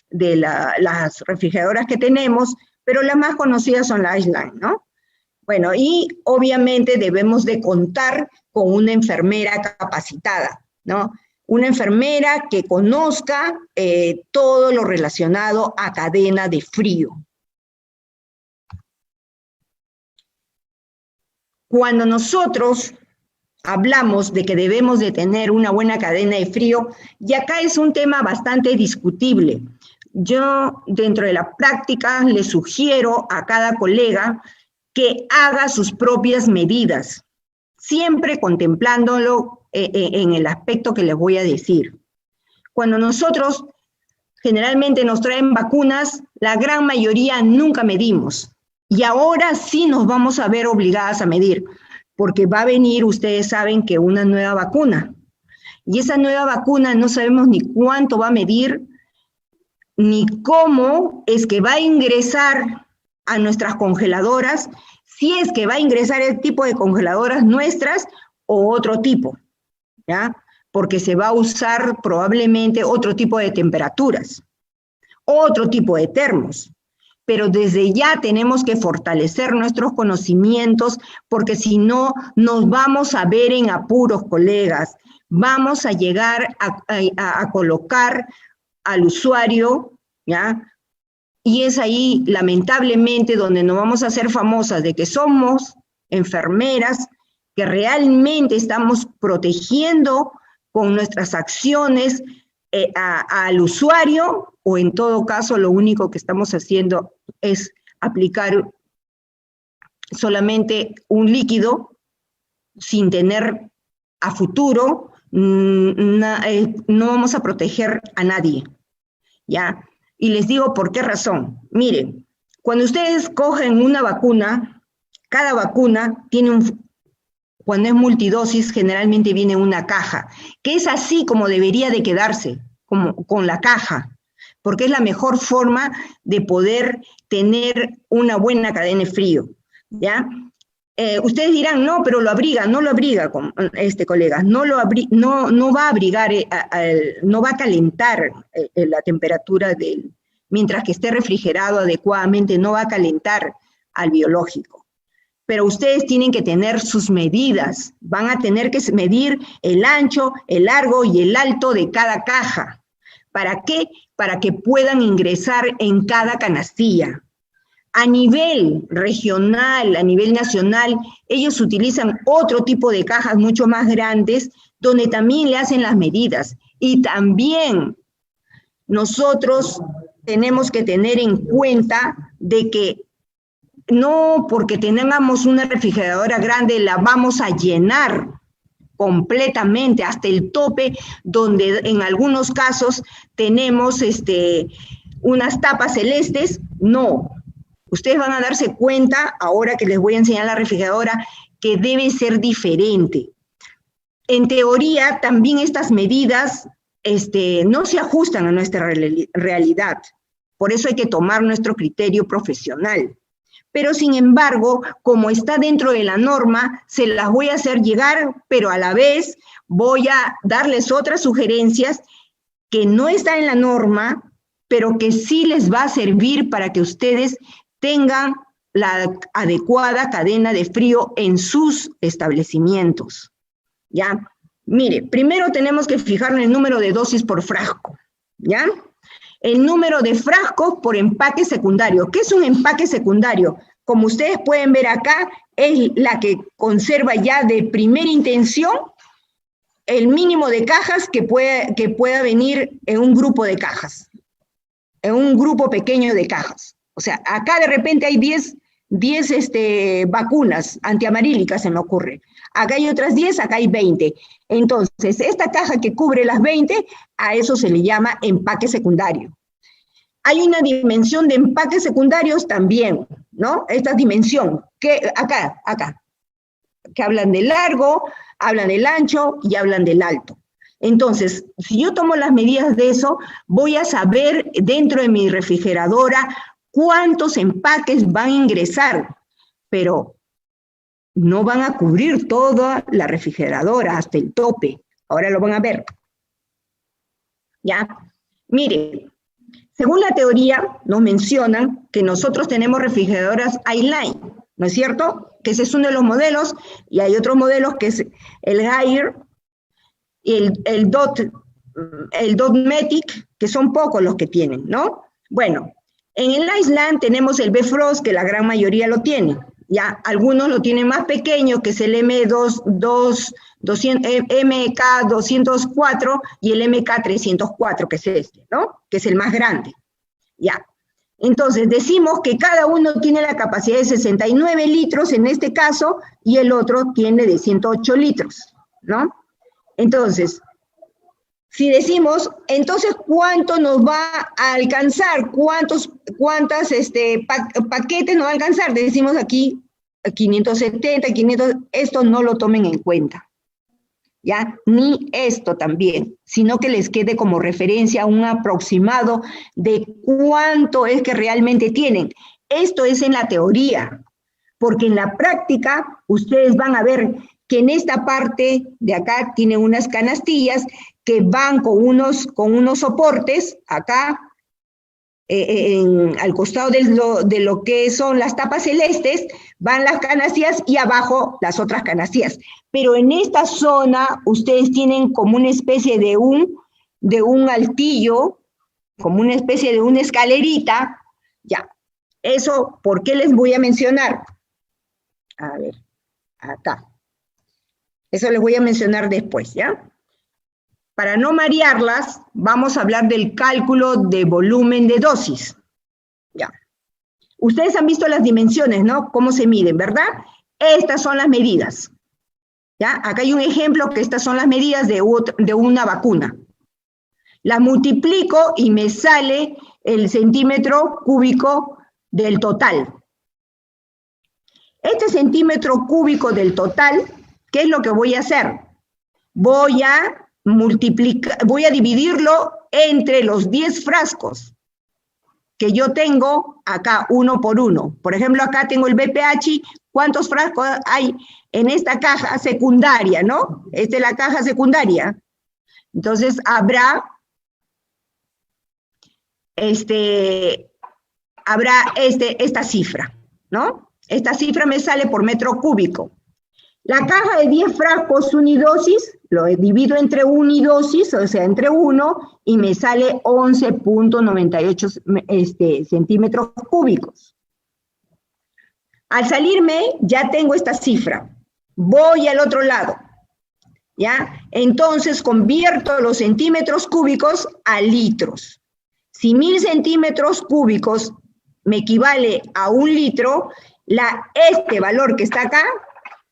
de las refrigeradoras que tenemos, pero las más conocidas son la Iceline, ¿no? Bueno, y obviamente debemos de contar con una enfermera capacitada, ¿no? Una enfermera que conozca todo lo relacionado a cadena de frío. Cuando nosotros hablamos de que debemos de tener una buena cadena de frío, y acá es un tema bastante discutible. Yo, dentro de la práctica, le sugiero a cada colega que haga sus propias medidas, siempre contemplándolo en el aspecto que les voy a decir. Cuando nosotros generalmente nos traen vacunas, la gran mayoría nunca medimos. Y ahora sí nos vamos a ver obligadas a medir, porque va a venir, ustedes saben, que una nueva vacuna. Y esa nueva vacuna no sabemos ni cuánto va a medir, ni cómo es que va a ingresar a nuestras congeladoras, si es que va a ingresar el tipo de congeladoras nuestras o otro tipo, ¿ya? Porque se va a usar probablemente otro tipo de temperaturas, otro tipo de termos. Pero desde ya tenemos que fortalecer nuestros conocimientos, porque si no, nos vamos a ver en apuros, colegas. Vamos a llegar a colocar al usuario, ¿ya? Y es ahí, lamentablemente, donde nos vamos a hacer famosas de que somos enfermeras, que realmente estamos protegiendo con nuestras acciones al usuario, o en todo caso lo único que estamos haciendo es aplicar solamente un líquido sin tener a futuro, no vamos a proteger a nadie, ¿ya? Y les digo por qué razón. Miren, cuando ustedes cogen una vacuna, cada vacuna tiene cuando es multidosis, generalmente viene una caja, que es así como debería de quedarse, como con la caja, porque es la mejor forma de poder tener una buena cadena de frío, ¿ya? Ustedes dirán, no, pero lo abriga, no lo abriga, colegas, no va a abrigar, no va a calentar la temperatura mientras que esté refrigerado adecuadamente, no va a calentar al biológico. Pero ustedes tienen que tener sus medidas, van a tener que medir el ancho, el largo y el alto de cada caja. ¿Para qué? Para que puedan ingresar en cada canastilla. A nivel regional, a nivel nacional, ellos utilizan otro tipo de cajas mucho más grandes, donde también le hacen las medidas. Y también nosotros tenemos que tener en cuenta de que no porque tengamos una refrigeradora grande la vamos a llenar completamente hasta el tope, donde en algunos casos tenemos unas tapas celestes. No, ustedes van a darse cuenta, ahora que les voy a enseñar la refrigeradora, que debe ser diferente. En teoría, también estas medidas no se ajustan a nuestra realidad. Por eso hay que tomar nuestro criterio profesional. Pero sin embargo, como está dentro de la norma, se las voy a hacer llegar, pero a la vez voy a darles otras sugerencias que no están en la norma, pero que sí les va a servir para que ustedes tengan la adecuada cadena de frío en sus establecimientos. ¿Ya? Mire, primero tenemos que fijarnos en el número de dosis por frasco, ¿ya? El número de frascos por empaque secundario. ¿Qué es un empaque secundario? Como ustedes pueden ver acá, es la que conserva ya de primera intención el mínimo de cajas que pueda venir en un grupo de cajas, en un grupo pequeño de cajas. O sea, acá de repente hay 10 vacunas antiamarílicas, se me ocurre. Acá hay otras 10, acá hay 20. Entonces, esta caja que cubre las 20, a eso se le llama empaque secundario. Hay una dimensión de empaques secundarios también, ¿no? Esta dimensión, que acá, que hablan del largo, hablan del ancho y hablan del alto. Entonces, si yo tomo las medidas de eso, voy a saber dentro de mi refrigeradora cuántos empaques van a ingresar, pero no van a cubrir toda la refrigeradora hasta el tope. Ahora lo van a ver. ¿Ya? Mire, según la teoría, nos mencionan que nosotros tenemos refrigeradoras I-Line, ¿no es cierto? Que ese es uno de los modelos, y hay otros modelos que es el Haier y el Dotmatic, que son pocos los que tienen, ¿no? Bueno, en el Island tenemos el Bfrost, que la gran mayoría lo tiene, ¿ya? Algunos lo tienen más pequeño, que es el MK204 y el MK304, que es este, ¿no? Que es el más grande, ¿ya? Entonces, decimos que cada uno tiene la capacidad de 69 litros en este caso, y el otro tiene de 108 litros, ¿no? Entonces, si decimos, entonces, ¿cuánto nos va a alcanzar? ¿Cuántos paquetes nos va a alcanzar? Decimos aquí 570, 500, esto no lo tomen en cuenta, ¿ya? Ni esto también, sino que les quede como referencia un aproximado de cuánto es que realmente tienen. Esto es en la teoría, porque en la práctica ustedes van a ver que en esta parte de acá tienen unas canastillas que van con unos soportes acá, al costado de lo que son las tapas celestes, van las canastillas y abajo las otras canastillas. Pero en esta zona ustedes tienen como una especie de un altillo, como una especie de una escalerita, ya. Eso, ¿por qué les voy a mencionar? A ver, acá. Eso les voy a mencionar después, ¿ya? Para no marearlas, vamos a hablar del cálculo de volumen de dosis. Ya. Ustedes han visto las dimensiones, ¿no? Cómo se miden, ¿verdad? Estas son las medidas. ¿Ya? Acá hay un ejemplo que estas son las medidas de una vacuna. Las multiplico y me sale el centímetro cúbico del total. Este centímetro cúbico del total, ¿qué es lo que voy a hacer? Voy a dividirlo entre los 10 frascos que yo tengo acá, uno por uno. Por ejemplo, acá tengo el BPH. ¿Cuántos frascos hay en esta caja secundaria, no? Esta es la caja secundaria. Entonces, habrá esta cifra, ¿no? Esta cifra me sale por metro cúbico. La caja de 10 frascos unidosis, lo divido entre unidosis, o sea, entre 1, y me sale 11.98 centímetros cúbicos. Al salirme, ya tengo esta cifra. Voy al otro lado, ¿ya? Entonces, convierto los centímetros cúbicos a litros. Si 1000 centímetros cúbicos me equivale a 1 litro, este valor que está acá,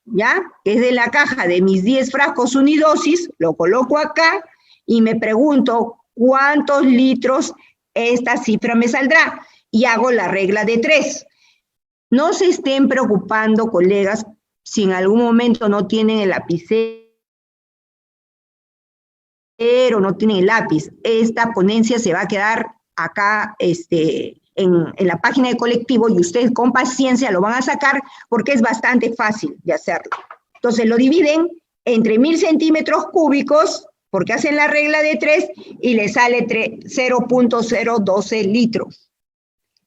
¿ya? Que es de la caja de mis 10 frascos unidosis, lo coloco acá y me pregunto cuántos litros esta cifra me saldrá. Y hago la regla de 3. No se estén preocupando, colegas, si en algún momento no tienen el lapicero, no tienen el lápiz. Esta ponencia se va a quedar acá, en la página de colectivo, y ustedes con paciencia lo van a sacar porque es bastante fácil de hacerlo. Entonces lo dividen entre 1000 centímetros cúbicos, porque hacen la regla de 3, y les sale 0.012 litros.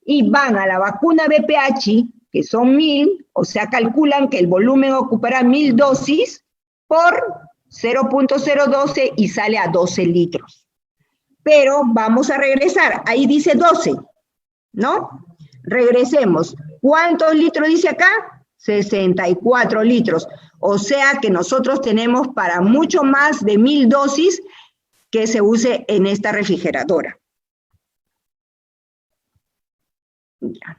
Y van a la vacuna BPH, que son 1000, o sea, calculan que el volumen ocupará 1000 dosis por 0.012 y sale a 12 litros. Pero vamos a regresar, ahí dice 12, ¿no? Regresemos. ¿Cuántos litros dice acá? 64 litros. O sea que nosotros tenemos para mucho más de 1000 dosis que se use en esta refrigeradora. Ya.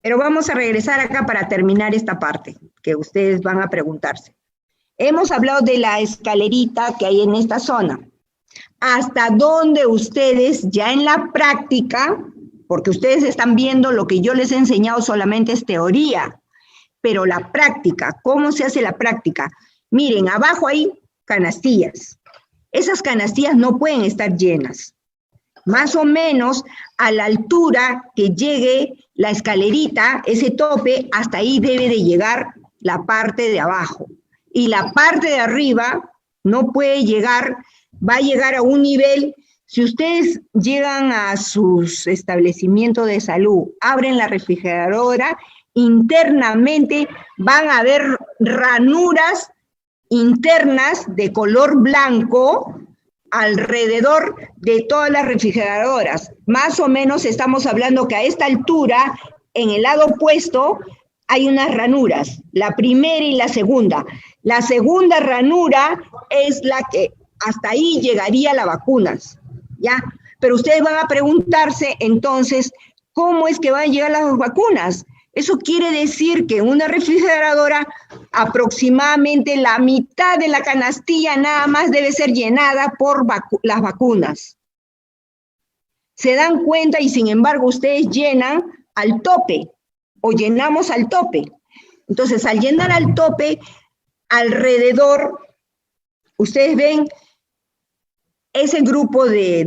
Pero vamos a regresar acá para terminar esta parte, que ustedes van a preguntarse. Hemos hablado de la escalerita que hay en esta zona. ¿Hasta dónde ustedes ya en la práctica, porque ustedes están viendo lo que yo les he enseñado solamente es teoría, pero la práctica, ¿cómo se hace la práctica? Miren, abajo hay canastillas. Esas canastillas no pueden estar llenas. Más o menos a la altura que llegue la escalerita, ese tope, hasta ahí debe de llegar la parte de abajo. Y la parte de arriba no puede llegar, va a llegar a un nivel. Si ustedes llegan a sus establecimientos de salud, abren la refrigeradora, internamente van a ver ranuras internas de color blanco alrededor de todas las refrigeradoras. Más o menos estamos hablando que a esta altura, en el lado opuesto, hay unas ranuras, la primera y la segunda. La segunda ranura es la que hasta ahí llegaría las vacunas, ¿ya? Pero ustedes van a preguntarse, entonces, ¿cómo es que van a llegar las vacunas? Eso quiere decir que una refrigeradora, aproximadamente la mitad de la canastilla nada más debe ser llenada por las vacunas. Se dan cuenta y sin embargo ustedes llenan al tope o llenamos al tope. Entonces, al llenar al tope, alrededor, ustedes ven ese grupo de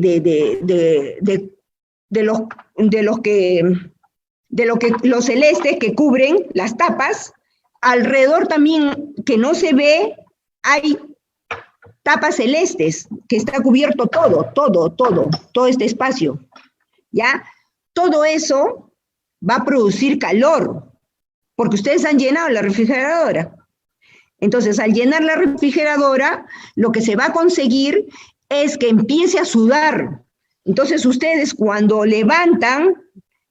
los celestes que cubren las tapas, alrededor también que no se ve, hay tapas celestes, que está cubierto todo este espacio, ¿ya? Todo eso va a producir calor, porque ustedes han llenado la refrigeradora. Entonces, al llenar la refrigeradora, lo que se va a conseguir es que empiece a sudar. Entonces, ustedes cuando levantan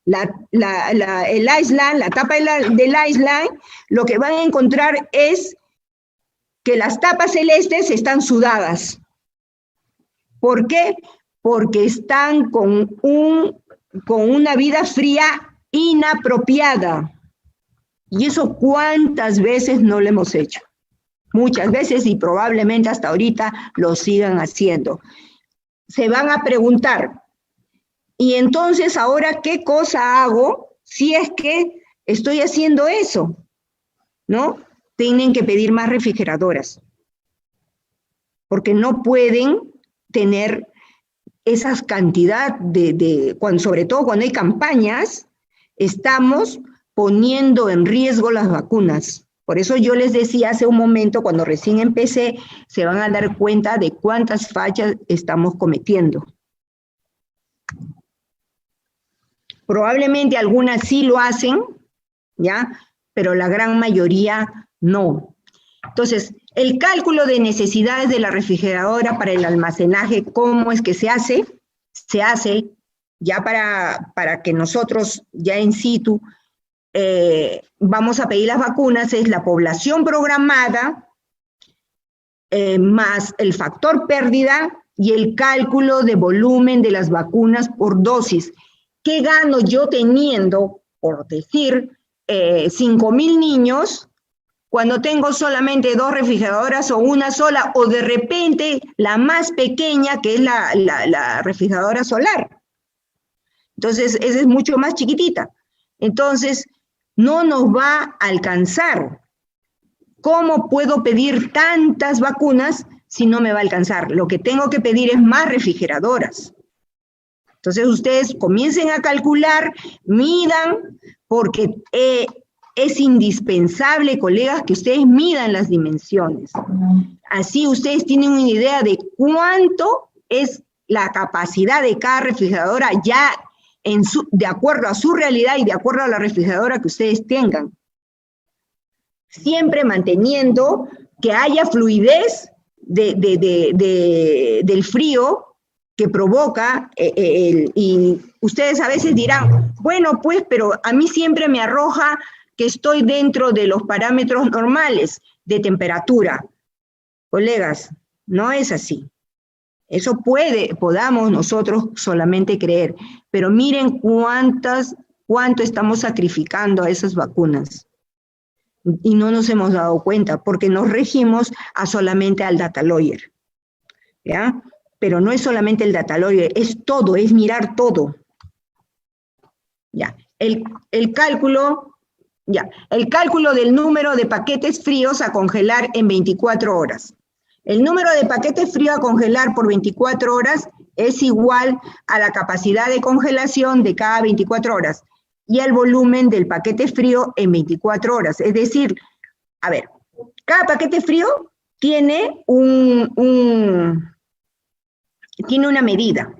el Iceland, la tapa del Iceland, lo que van a encontrar es que las tapas celestes están sudadas. ¿Por qué? Porque están con una vida fría inapropiada. Y eso, ¿cuántas veces no lo hemos hecho? Muchas veces y probablemente hasta ahorita lo sigan haciendo. Se van a preguntar, y entonces, ¿ahora qué cosa hago si es que estoy haciendo eso? ¿No? Tienen que pedir más refrigeradoras, porque no pueden tener esas cantidad sobre todo cuando hay campañas, estamos poniendo en riesgo las vacunas. Por eso yo les decía hace un momento, cuando recién empecé, se van a dar cuenta de cuántas fallas estamos cometiendo. Probablemente algunas sí lo hacen, ¿ya? Pero la gran mayoría no. Entonces, el cálculo de necesidades de la refrigeradora para el almacenaje, ¿cómo es que se hace? Se hace ya para que nosotros, ya in situ, vamos a pedir las vacunas, es la población programada, más el factor pérdida y el cálculo de volumen de las vacunas por dosis. ¿Qué gano yo teniendo, por decir, 5,000 niños, cuando tengo solamente 2 refrigeradoras o una sola, o de repente la más pequeña, que es la refrigeradora solar? Entonces, esa es mucho más chiquitita. Entonces, no nos va a alcanzar. ¿Cómo puedo pedir tantas vacunas si no me va a alcanzar? Lo que tengo que pedir es más refrigeradoras. Entonces, ustedes comiencen a calcular, midan, porque es indispensable, colegas, que ustedes midan las dimensiones. Así ustedes tienen una idea de cuánto es la capacidad de cada refrigeradora ya de acuerdo a su realidad y de acuerdo a la refrigeradora que ustedes tengan. Siempre manteniendo que haya fluidez del frío que provoca, y ustedes a veces dirán, bueno, pues, pero a mí siempre me arroja que estoy dentro de los parámetros normales de temperatura. Colegas, no es así. Eso podamos nosotros solamente creer, pero miren cuántas cuánto estamos sacrificando a esas vacunas. Y no nos hemos dado cuenta, porque nos regimos solamente al data lawyer, ¿ya? Pero no es solamente el data lawyer, es todo, es mirar todo. Ya, el cálculo del número de paquetes fríos a congelar en 24 horas. El número de paquetes fríos a congelar por 24 horas es igual a la capacidad de congelación de cada 24 horas y el volumen del paquete frío en 24 horas. Es decir, a ver, cada paquete frío tiene tiene una medida.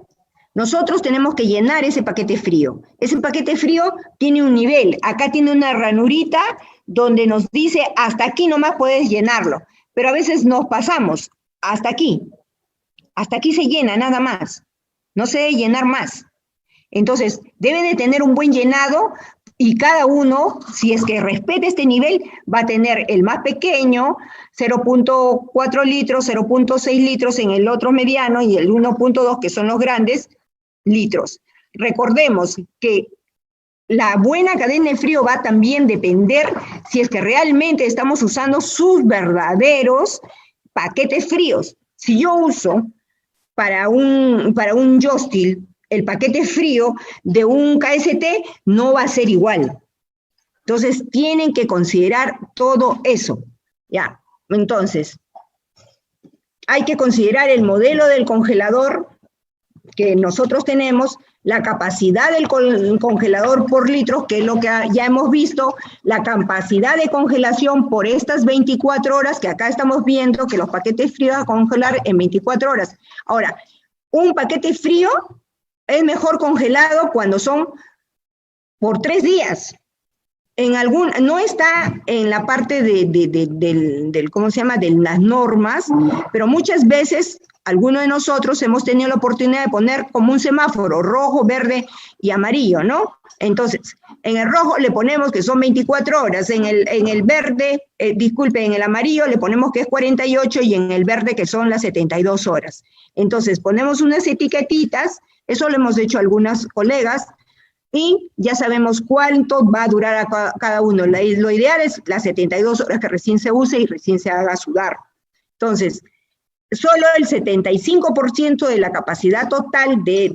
Nosotros tenemos que llenar ese paquete frío. Ese paquete frío tiene un nivel. Acá tiene una ranurita donde nos dice hasta aquí nomás puedes llenarlo. Pero a veces nos pasamos hasta aquí. Hasta aquí se llena nada más. No se debe llenar más. Entonces, debe de tener un buen llenado y cada uno, si es que respeta este nivel, va a tener el más pequeño, 0.4 litros, 0.6 litros en el otro mediano y el 1.2, que son los grandes, litros. Recordemos que la buena cadena de frío va a también depender si es que realmente estamos usando sus verdaderos paquetes fríos. Si yo uso para un Yostil el paquete frío de un KST, no va a ser igual. Entonces, tienen que considerar todo eso. Ya, entonces, hay que considerar el modelo del congelador que nosotros tenemos, la capacidad del congelador por litros, que es lo que ya hemos visto, la capacidad de congelación por estas 24 horas, que acá estamos viendo que los paquetes fríos a congelar en 24 horas. Ahora, un paquete frío es mejor congelado cuando son por 3 días. No está en la parte ¿cómo se llama?, de las normas, pero muchas veces algunos de nosotros hemos tenido la oportunidad de poner como un semáforo, rojo, verde y amarillo, ¿no? Entonces, en el rojo le ponemos que son 24 horas, en el verde, en el amarillo le ponemos que es 48 y en el verde que son las 72 horas. Entonces, ponemos unas etiquetitas, eso lo hemos hecho algunas colegas, y ya sabemos cuánto va a durar a cada uno. Lo ideal es las 72 horas que recién se use y recién se haga sudar. Entonces, solo el 75% de la capacidad total de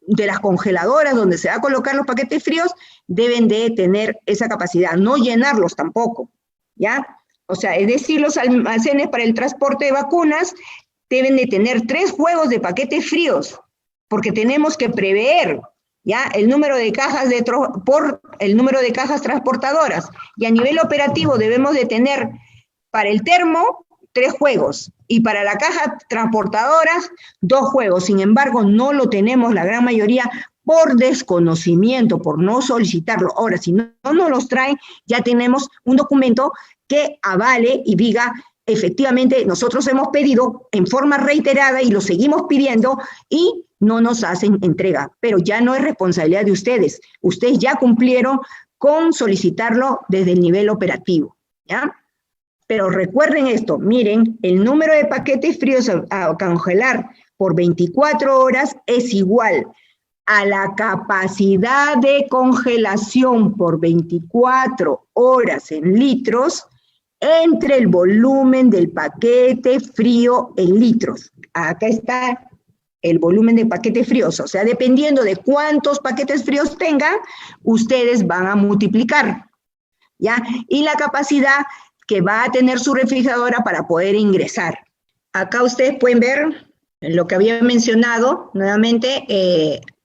las congeladoras donde se va a colocar los paquetes fríos deben de tener esa capacidad, no llenarlos tampoco, ¿ya? O sea, es decir, los almacenes para el transporte de vacunas deben de tener 3 juegos de paquetes fríos, porque tenemos que prever, ¿ya?, el número de cajas por el número de cajas transportadoras. Y a nivel operativo debemos de tener para el termo 3 juegos y para la caja transportadora 2 juegos. Sin embargo, no lo tenemos la gran mayoría por desconocimiento, por no solicitarlo. Ahora, si no nos los traen, ya tenemos un documento que avale y diga, efectivamente, nosotros hemos pedido en forma reiterada y lo seguimos pidiendo y no nos hacen entrega, pero ya no es responsabilidad de ustedes. Ustedes ya cumplieron con solicitarlo desde el nivel operativo, ¿ya? Pero recuerden esto, miren, el número de paquetes fríos a congelar por 24 horas es igual a la capacidad de congelación por 24 horas en litros entre el volumen del paquete frío en litros. Acá está el volumen de paquetes fríos, o sea, dependiendo de cuántos paquetes fríos tengan, ustedes van a multiplicar, ¿ya? Y la capacidad que va a tener su refrigeradora para poder ingresar. Acá ustedes pueden ver lo que había mencionado, nuevamente,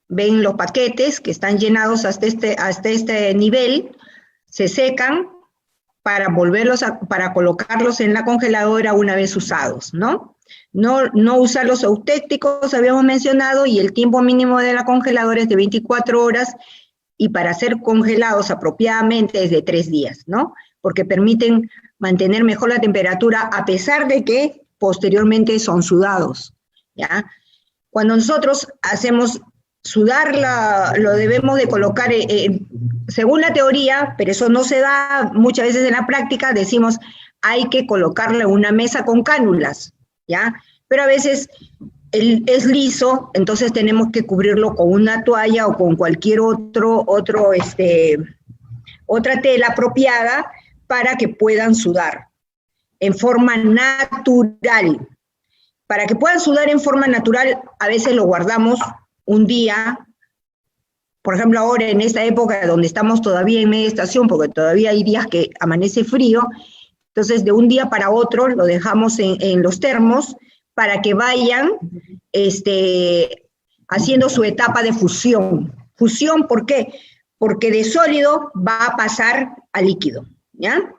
ven los paquetes que están llenados hasta este nivel, se secan para para colocarlos en la congeladora una vez usados, ¿no? No usar los eutécticos, habíamos mencionado, y el tiempo mínimo de la congeladora es de 24 horas, y para ser congelados apropiadamente es de 3 días, ¿no? Porque permiten mantener mejor la temperatura a pesar de que posteriormente son sudados, ¿ya? Cuando nosotros hacemos sudar, lo debemos de colocar, según la teoría, pero eso no se da muchas veces en la práctica, decimos hay que colocarle una mesa con cánulas, ¿ya? Pero a veces es liso, entonces tenemos que cubrirlo con una toalla o con cualquier otra tela apropiada para que puedan sudar en forma natural. Para que puedan sudar en forma natural, a veces lo guardamos un día. Por ejemplo, ahora en esta época donde estamos todavía en media estación, porque todavía hay días que amanece frío, entonces de un día para otro lo dejamos en los termos para que vayan haciendo su etapa de fusión. Fusión, ¿por qué? Porque de sólido va a pasar a líquido, ¿ya?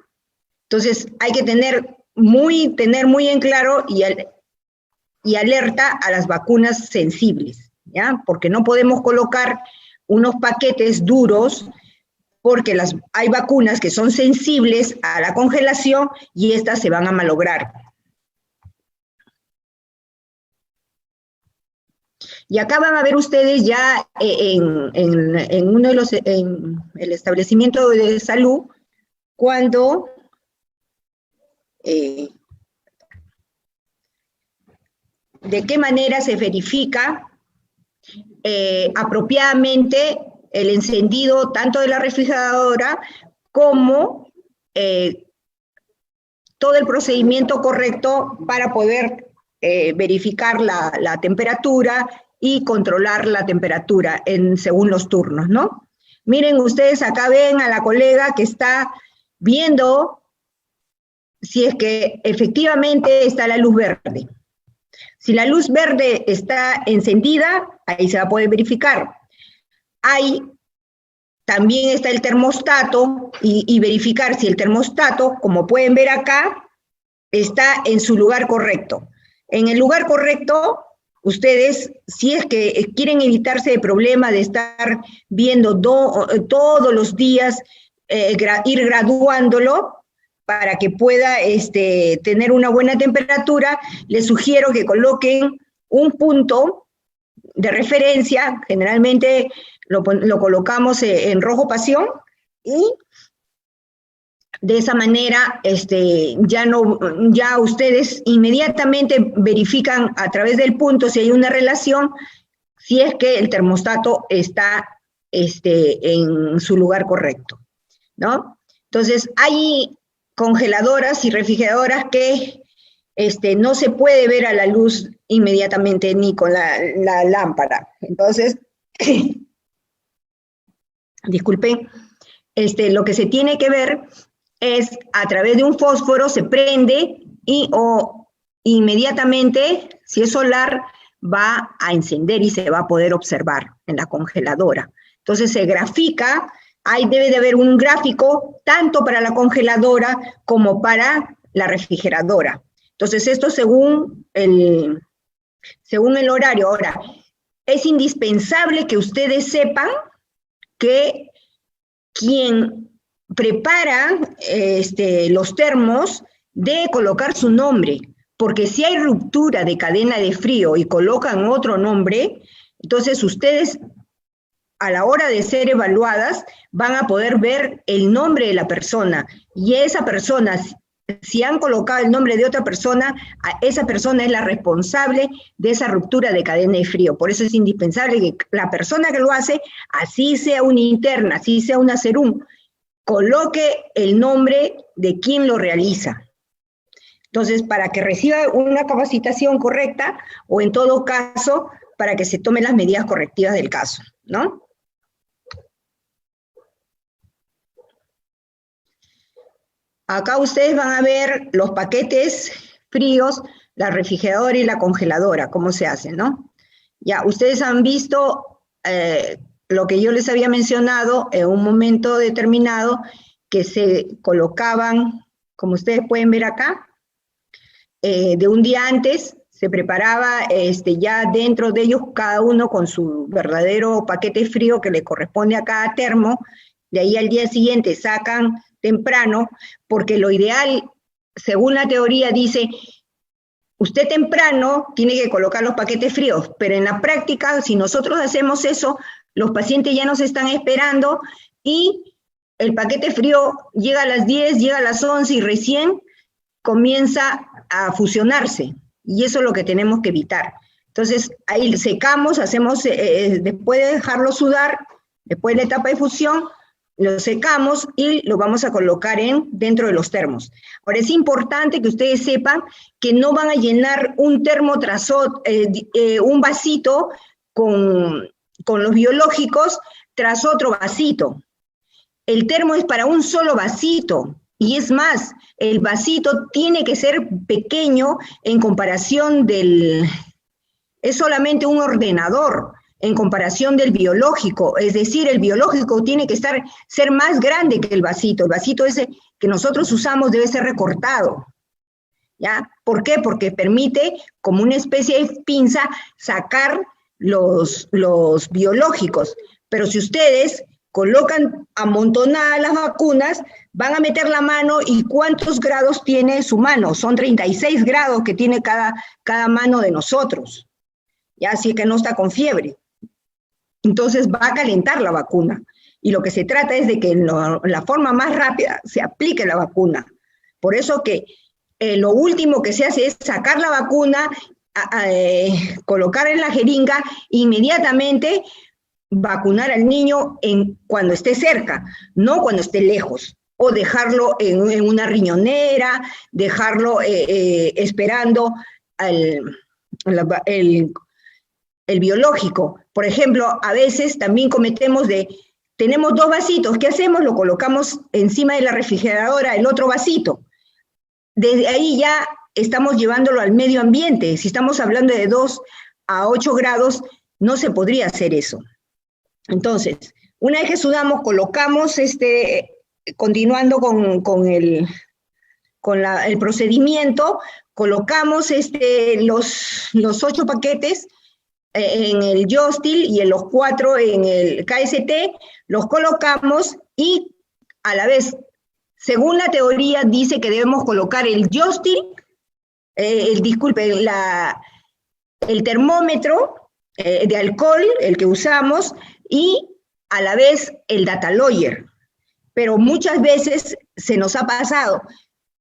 Entonces hay que tener muy en claro y alerta a las vacunas sensibles, ¿ya? Porque no podemos colocar unos paquetes duros porque hay vacunas que son sensibles a la congelación y estas se van a malograr. Y acá van a ver ustedes ya en el establecimiento de salud, cuando de qué manera se verifica apropiadamente el encendido tanto de la refrigeradora como todo el procedimiento correcto para poder verificar la temperatura y controlar la temperatura según los turnos, ¿no? Miren, ustedes acá ven a la colega que está viendo si es que efectivamente está la luz verde. Si la luz verde está encendida, ahí se va a poder verificar. También está el termostato y verificar si el termostato, como pueden ver acá, está en su lugar correcto. En el lugar correcto, ustedes, si es que quieren evitarse el problema de estar viendo todos los días, ir graduándolo para que pueda tener una buena temperatura, les sugiero que coloquen un punto de referencia, generalmente lo colocamos en rojo pasión, y de esa manera ya ustedes inmediatamente verifican a través del punto si hay una relación, si es que el termostato está en su lugar correcto, ¿no? Entonces, hay congeladoras y refrigeradoras que no se puede ver a la luz inmediatamente ni con la lámpara. Entonces, disculpen, lo que se tiene que ver es a través de un fósforo se prende o inmediatamente, si es solar, va a encender y se va a poder observar en la congeladora. Entonces se grafica, debe de haber un gráfico tanto para la congeladora como para la refrigeradora. Entonces esto según el horario. Ahora, es indispensable que ustedes sepan que quien prepara los termos debe colocar su nombre, porque si hay ruptura de cadena de frío y colocan otro nombre, entonces ustedes a la hora de ser evaluadas van a poder ver el nombre de la persona, y esa persona, si han colocado el nombre de otra persona, esa persona es la responsable de esa ruptura de cadena de frío. Por eso es indispensable que la persona que lo hace, así sea una interna, así sea una serum, coloque el nombre de quien lo realiza. Entonces, para que reciba una capacitación correcta, o en todo caso, para que se tomen las medidas correctivas del caso, ¿no? Acá ustedes van a ver los paquetes fríos, la refrigeradora y la congeladora, cómo se hacen, ¿no? Ya, ustedes han visto lo que yo les había mencionado en un momento determinado, que se colocaban, como ustedes pueden ver acá, de un día antes se preparaba ya dentro de ellos cada uno con su verdadero paquete frío que le corresponde a cada termo. De ahí al día siguiente sacan temprano, porque lo ideal, según la teoría, dice, usted temprano tiene que colocar los paquetes fríos, pero en la práctica, si nosotros hacemos eso, los pacientes ya nos están esperando y el paquete frío llega a las 10, llega a las 11 y recién comienza a fusionarse. Y eso es lo que tenemos que evitar. Entonces, ahí secamos, hacemos, después de dejarlo sudar, después de la etapa de fusión, lo secamos y lo vamos a colocar dentro de los termos. Ahora, es importante que ustedes sepan que no van a llenar un termo tras otro, un vasito con los biológicos tras otro vasito. El termo es para un solo vasito, y es más, el vasito tiene que ser pequeño en comparación es solamente un ordenador en comparación del biológico, es decir, el biológico tiene que ser más grande que el vasito ese que nosotros usamos debe ser recortado, ¿ya? ¿Por qué? Porque permite, como una especie de pinza, sacar los biológicos, pero si ustedes colocan amontonadas las vacunas, van a meter la mano y ¿cuántos grados tiene su mano? Son 36 grados que tiene cada mano de nosotros, ya, así que no está con fiebre. Entonces va a calentar la vacuna. Y lo que se trata es de que en la forma más rápida se aplique la vacuna. Por eso que lo último que se hace es sacar la vacuna, colocar en la jeringa, inmediatamente vacunar al niño cuando esté cerca, no cuando esté lejos. O dejarlo en una riñonera, dejarlo esperando el biológico. Por ejemplo, a veces también tenemos dos vasitos, ¿qué hacemos? Lo colocamos encima de la refrigeradora, el otro vasito. Desde ahí ya estamos llevándolo al medio ambiente. Si estamos hablando de 2 a 8 grados, no se podría hacer eso. Entonces, una vez que sudamos, colocamos, continuando con el procedimiento, colocamos los 8 paquetes en el Yostil y en los 4 en el KST, los colocamos y a la vez, según la teoría, dice que debemos colocar el Yostil, el termómetro de alcohol, el que usamos, y a la vez el data lawyer. Pero muchas veces se nos ha pasado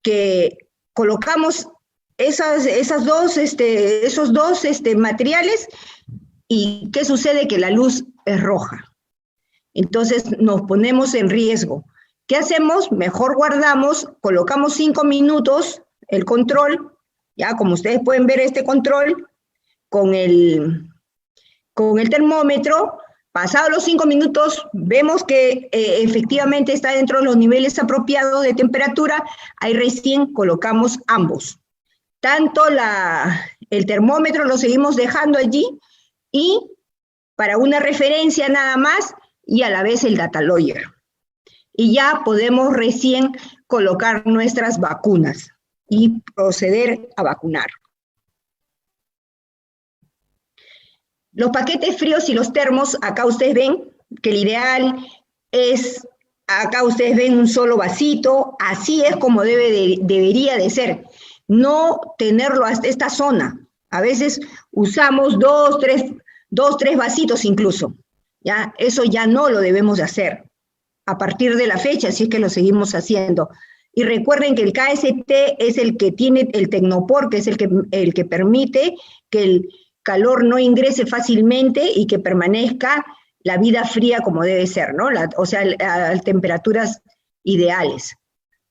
que colocamos esos dos materiales y ¿qué sucede? Que la luz es roja. Entonces nos ponemos en riesgo. ¿Qué hacemos? Mejor guardamos, colocamos 5 minutos el control, ya como ustedes pueden ver este control con el termómetro. Pasados los 5 minutos, vemos que efectivamente está dentro de los niveles apropiados de temperatura, ahí recién colocamos ambos. Tanto el termómetro lo seguimos dejando allí y para una referencia nada más y a la vez el data lawyer. Y ya podemos recién colocar nuestras vacunas y proceder a vacunar. Los paquetes fríos y los termos, acá ustedes ven que el ideal es, acá ustedes ven un solo vasito, así es como debería de ser. No tenerlo hasta esta zona. A veces usamos 2, 3 vasitos incluso. ¿Ya? Eso ya no lo debemos de hacer. A partir de la fecha, si es que lo seguimos haciendo. Y recuerden que el KST es el que tiene el Tecnopor, que es el que permite que el calor no ingrese fácilmente y que permanezca la vida fría como debe ser, ¿no? O sea, a temperaturas ideales.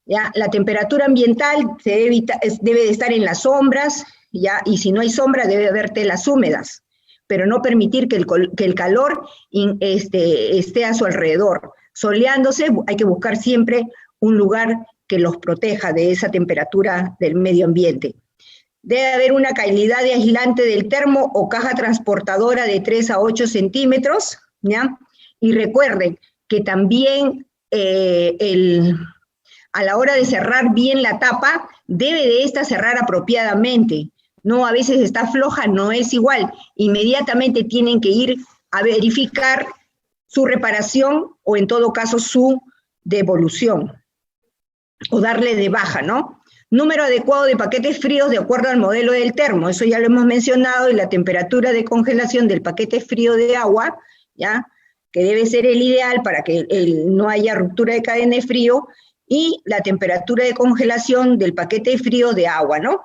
¿Ya? La temperatura ambiental debe de estar en las sombras, ¿ya? Y si no hay sombra debe haber telas húmedas, pero no permitir que el calor esté a su alrededor. Soleándose, hay que buscar siempre un lugar que los proteja de esa temperatura del medio ambiente. Debe haber una calidad de aislante del termo o caja transportadora de 3 a 8 centímetros, ¿ya? Y recuerden que también a la hora de cerrar bien la tapa, debe de esta cerrar apropiadamente. No, a veces está floja, no es igual. Inmediatamente tienen que ir a verificar su reparación o en todo caso su devolución o darle de baja, ¿no? Número adecuado de paquetes fríos de acuerdo al modelo del termo, eso ya lo hemos mencionado, y la temperatura de congelación del paquete frío de agua, ¿ya? Que debe ser el ideal para que no haya ruptura de cadena de frío, y la temperatura de congelación del paquete frío de agua, ¿no?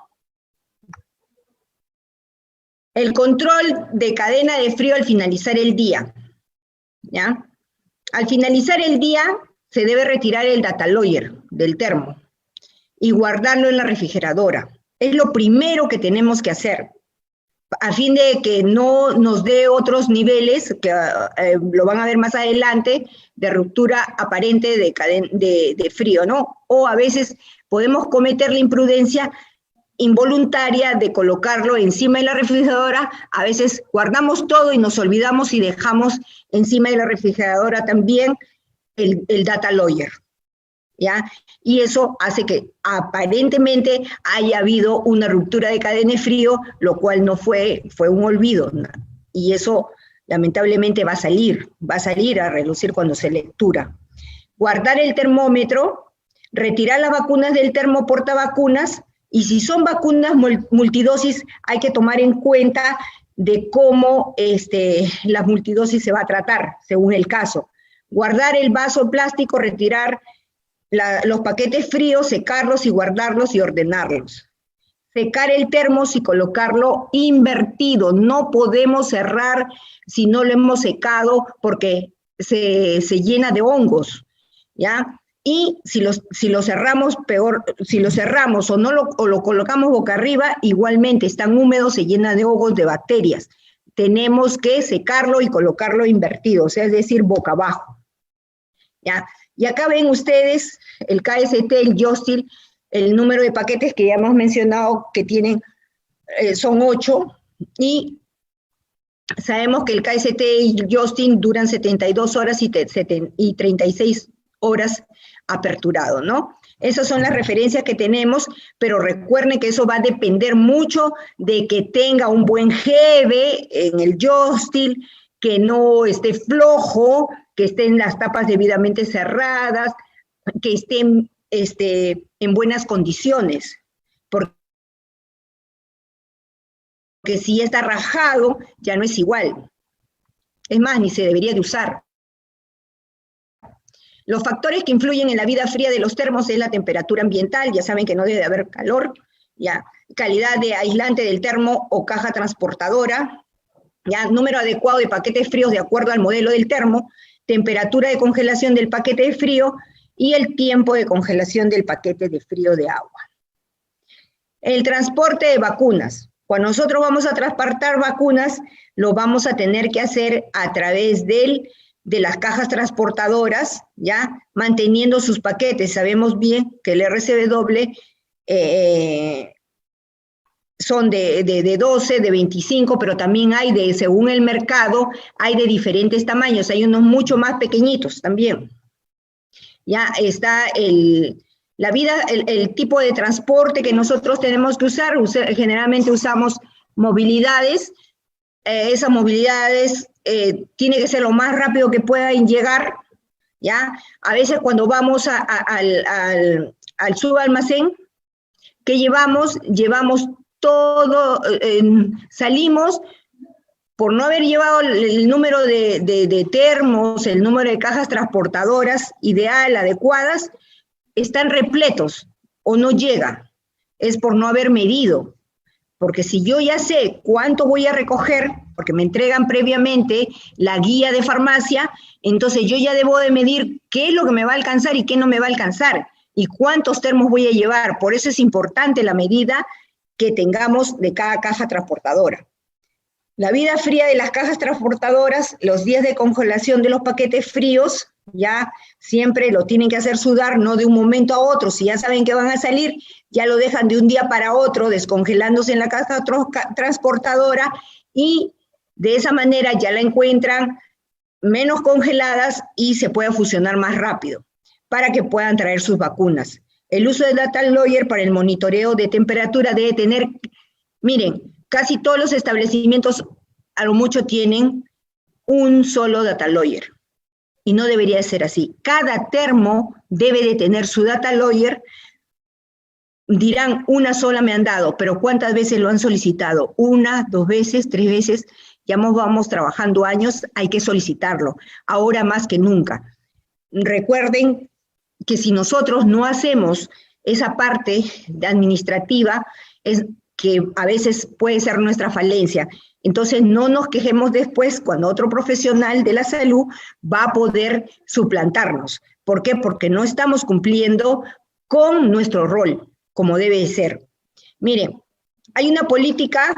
El control de cadena de frío al finalizar el día, ¿ya? Al finalizar el día se debe retirar el data lawyer del termo y guardarlo en la refrigeradora. Es lo primero que tenemos que hacer, a fin de que no nos dé otros niveles, que lo van a ver más adelante, de ruptura aparente de frío, ¿no? O a veces podemos cometer la imprudencia involuntaria de colocarlo encima de la refrigeradora. A veces guardamos todo y nos olvidamos y dejamos encima de la refrigeradora también el data lawyer, ¿ya? Y eso hace que aparentemente haya habido una ruptura de cadena de frío, lo cual no fue un olvido, ¿no? Y eso lamentablemente va a salir a relucir cuando se lectura. Guardar el termómetro, retirar las vacunas del termo portavacunas, y si son vacunas multidosis, hay que tomar en cuenta de cómo la multidosis se va a tratar, según el caso. Guardar el vaso plástico, retirar los paquetes fríos, secarlos y guardarlos y ordenarlos. Secar el termos y colocarlo invertido. No podemos cerrar si no lo hemos secado porque se llena de hongos, ¿ya? Y si lo cerramos, peor, si lo cerramos o lo colocamos boca arriba, igualmente están húmedos, se llena de hongos, de bacterias. Tenemos que secarlo y colocarlo invertido, o sea, es decir, boca abajo, ¿ya? Y acá ven ustedes el KST, el Yostil, el número de paquetes que ya hemos mencionado que tienen, son 8, y sabemos que el KST y el Yostil duran 72 horas y 36 horas aperturado, ¿no? Esas son las referencias que tenemos, pero recuerden que eso va a depender mucho de que tenga un buen GB en el Yostil, que no esté flojo, que estén las tapas debidamente cerradas, que estén en buenas condiciones, porque si está rajado ya no es igual. Es más, ni se debería de usar. Los factores que influyen en la vida fría de los termos es la temperatura ambiental, ya saben que no debe haber calor, ya, calidad de aislante del termo o caja transportadora, ya, número adecuado de paquetes fríos de acuerdo al modelo del termo, temperatura de congelación del paquete de frío y el tiempo de congelación del paquete de frío de agua. El transporte de vacunas. Cuando nosotros vamos a transportar vacunas, lo vamos a tener que hacer a través de las cajas transportadoras, ¿ya? Manteniendo sus paquetes. Sabemos bien que el RCW son de 12, de 25, pero también hay según el mercado, hay de diferentes tamaños. Hay unos mucho más pequeñitos también. Ya está el tipo de transporte que nosotros tenemos que usar. Generalmente usamos movilidades. Esas movilidades tiene que ser lo más rápido que puedan llegar, ¿ya? A veces cuando vamos al subalmacén, ¿qué llevamos? Llevamos todo, salimos, por no haber llevado el número de termos, el número de cajas transportadoras ideal, adecuadas, están repletos o no llega. Es por no haber medido. Porque si yo ya sé cuánto voy a recoger, porque me entregan previamente la guía de farmacia, entonces yo ya debo de medir qué es lo que me va a alcanzar y qué no me va a alcanzar, y cuántos termos voy a llevar. Por eso es importante la medida que tengamos de cada caja transportadora. La vida fría de las cajas transportadoras, los días de congelación de los paquetes fríos, ya siempre lo tienen que hacer sudar, no de un momento a otro. Si ya saben que van a salir, ya lo dejan de un día para otro, descongelándose en la caja transportadora, y de esa manera ya la encuentran menos congeladas y se puede fusionar más rápido para que puedan traer sus vacunas. El uso de data lawyer para el monitoreo de temperatura debe tener, miren, casi todos los establecimientos a lo mucho tienen un solo data lawyer. Y no debería de ser así. Cada termo debe de tener su data lawyer. Dirán, una sola me han dado, pero ¿cuántas veces lo han solicitado? 1, 2 veces, 3 veces. Ya vamos trabajando años, hay que solicitarlo. Ahora más que nunca. Recuerden que si nosotros no hacemos esa parte administrativa, que a veces puede ser nuestra falencia. Entonces, no nos quejemos después cuando otro profesional de la salud va a poder suplantarnos. ¿Por qué? Porque no estamos cumpliendo con nuestro rol, como debe ser. Mire, hay una política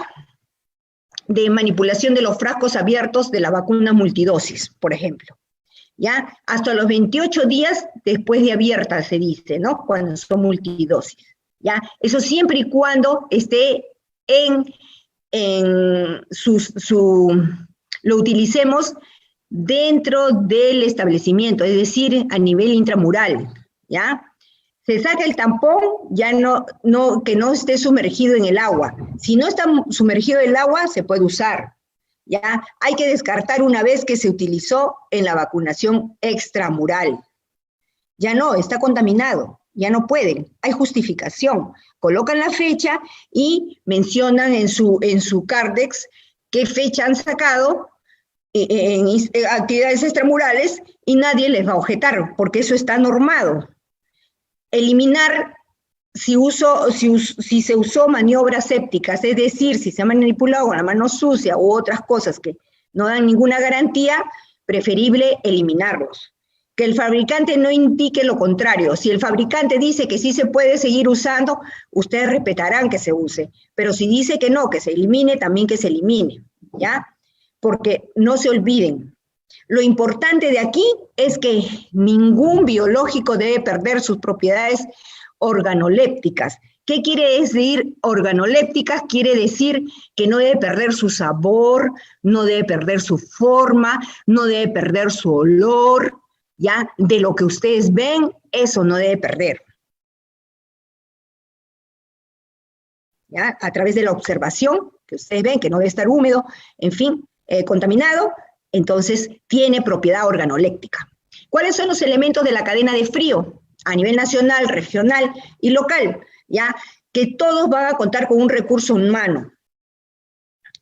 de manipulación de los frascos abiertos de la vacuna multidosis, por ejemplo. ¿Ya? Hasta los 28 días después de abierta, se dice, ¿no? Cuando son multidosis. ¿Ya? Eso siempre y cuando esté lo utilicemos dentro del establecimiento, es decir, a nivel intramural, ¿ya? Se saca el tampón, ya que no esté sumergido en el agua. Si no está sumergido en el agua, se puede usar, ¿ya? Hay que descartar una vez que se utilizó en la vacunación extramural. Ya no, está contaminado, ya no pueden, hay justificación. Colocan la fecha y mencionan en su Cardex qué fecha han sacado en actividades extramurales y nadie les va a objetar, porque eso está normado. Eliminar si se usó maniobras sépticas, es decir, si se ha manipulado con la mano sucia u otras cosas que no dan ninguna garantía, preferible eliminarlos. Que el fabricante no indique lo contrario. Si el fabricante dice que sí se puede seguir usando, ustedes respetarán que se use. Pero si dice que no, que se elimine, también que se elimine, ¿ya? Porque no se olviden. Lo importante de aquí es que ningún biológico debe perder sus propiedades organolépticas. ¿Qué quiere decir organolépticas? Quiere decir que no debe perder su sabor, no debe perder su forma, no debe perder su olor, ¿ya? De lo que ustedes ven, eso no debe perder. ¿Ya? A través de la observación, que ustedes ven que no debe estar húmedo, en fin, contaminado, entonces tiene propiedad organoléptica. ¿Cuáles son los elementos de la cadena de frío? A nivel nacional, regional y local, ¿ya? Que todos van a contar con un recurso humano.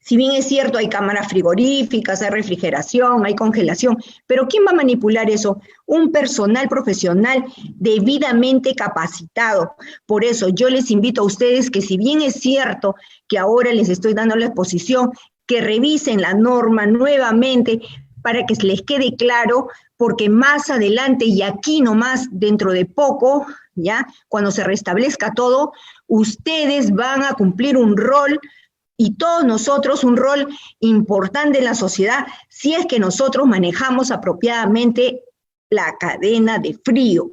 Si bien es cierto, hay cámaras frigoríficas, hay refrigeración, hay congelación, pero ¿quién va a manipular eso? Un personal profesional debidamente capacitado. Por eso yo les invito a ustedes que, si bien es cierto que ahora les estoy dando la exposición, que revisen la norma nuevamente para que les quede claro, porque más adelante y aquí nomás dentro de poco, ¿ya? Cuando se restablezca todo, ustedes van a cumplir un rol, y todos nosotros un rol importante en la sociedad, si es que nosotros manejamos apropiadamente la cadena de frío,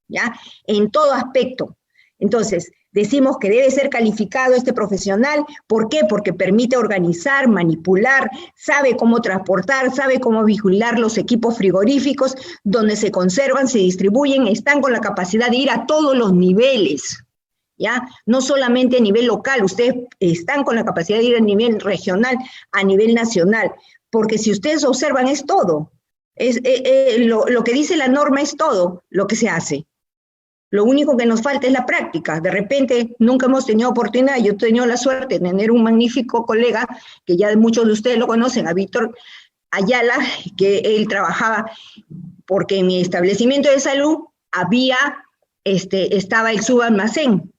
¿ya? En todo aspecto. Entonces, decimos que debe ser calificado este profesional. ¿Por qué? Porque permite organizar, manipular, sabe cómo transportar, sabe cómo vigilar los equipos frigoríficos, donde se conservan, se distribuyen, están con la capacidad de ir a todos los niveles, ¿ya? No solamente a nivel local, ustedes están con la capacidad de ir a nivel regional, a nivel nacional, porque si ustedes observan es todo, lo que dice la norma es todo lo que se hace. Lo único que nos falta es la práctica. De repente nunca hemos tenido oportunidad. Yo he tenido la suerte de tener un magnífico colega, que ya muchos de ustedes lo conocen, a Víctor Ayala, que él trabajaba, porque en mi establecimiento de salud estaba el subalmacén,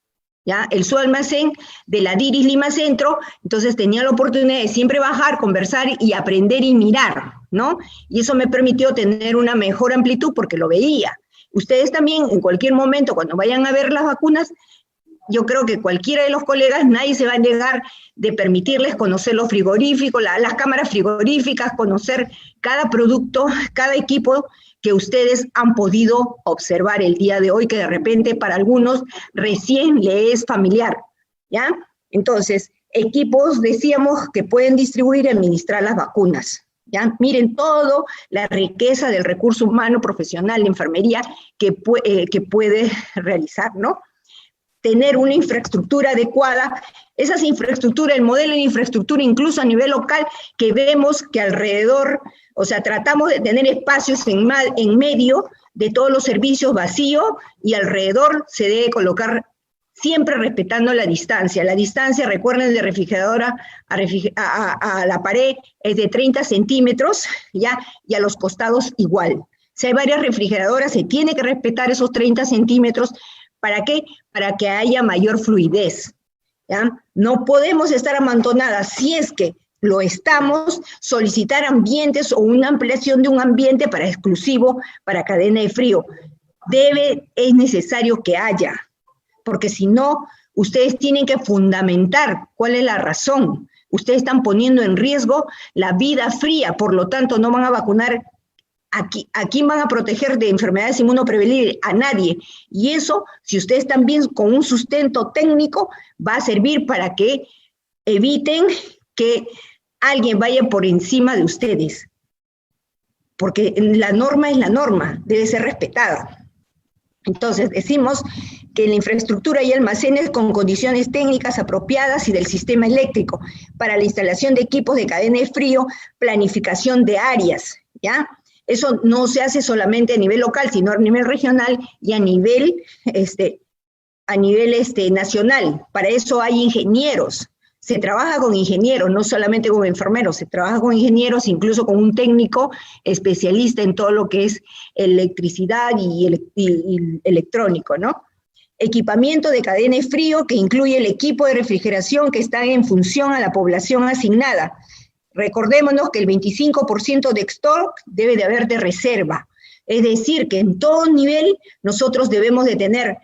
¿ya? El subalmacén de la Diris Lima Centro. Entonces tenía la oportunidad de siempre bajar, conversar y aprender y mirar, ¿no? Y eso me permitió tener una mejor amplitud porque lo veía. Ustedes también, en cualquier momento, cuando vayan a ver las vacunas, yo creo que cualquiera de los colegas, nadie se va a negar de permitirles conocer los frigoríficos, las cámaras frigoríficas, conocer cada producto, cada equipo que ustedes han podido observar el día de hoy, que de repente para algunos recién le es familiar, ¿ya? Entonces, equipos, decíamos, que pueden distribuir y administrar las vacunas. ¿Ya? Miren todo la riqueza del recurso humano profesional de enfermería que puede realizar, ¿no? Tener una infraestructura adecuada, esas infraestructuras, el modelo de infraestructura incluso a nivel local, que vemos que alrededor, o sea, tratamos de tener espacios en medio de todos los servicios vacíos, y alrededor se debe colocar siempre respetando la distancia. La distancia, recuerden, de refrigeradora a la pared es de 30 centímetros, ¿ya? Y a los costados igual. Si hay varias refrigeradoras, se tiene que respetar esos 30 centímetros. ¿Para qué? Para que haya mayor fluidez. ¿ya? No podemos estar abandonadas. Si es que lo estamos, solicitar ambientes o una ampliación de un ambiente para exclusivo para cadena de frío. Es necesario que haya, porque si no, ustedes tienen que fundamentar cuál es la razón. Ustedes están poniendo en riesgo la vida fría, por lo tanto no van a vacunar. ¿A quién van a proteger de enfermedades inmunoprevenibles? A nadie. Y eso, si ustedes están bien con un sustento técnico, va a servir para que eviten que alguien vaya por encima de ustedes. Porque la norma es la norma, debe ser respetada. Entonces, decimos que la infraestructura y almacenes con condiciones técnicas apropiadas y del sistema eléctrico para la instalación de equipos de cadena de frío, planificación de áreas, ¿ya? Eso no se hace solamente a nivel local, sino a nivel regional y a nivel nacional. Para eso hay ingenieros. Se trabaja con ingenieros, no solamente con enfermeros, se trabaja con ingenieros, incluso con un técnico especialista en todo lo que es electricidad y electrónico, ¿no? Equipamiento de cadena de frío que incluye el equipo de refrigeración que está en función a la población asignada. Recordémonos que el 25% de stock debe de haber de reserva. Es decir, que en todo nivel nosotros debemos de tener,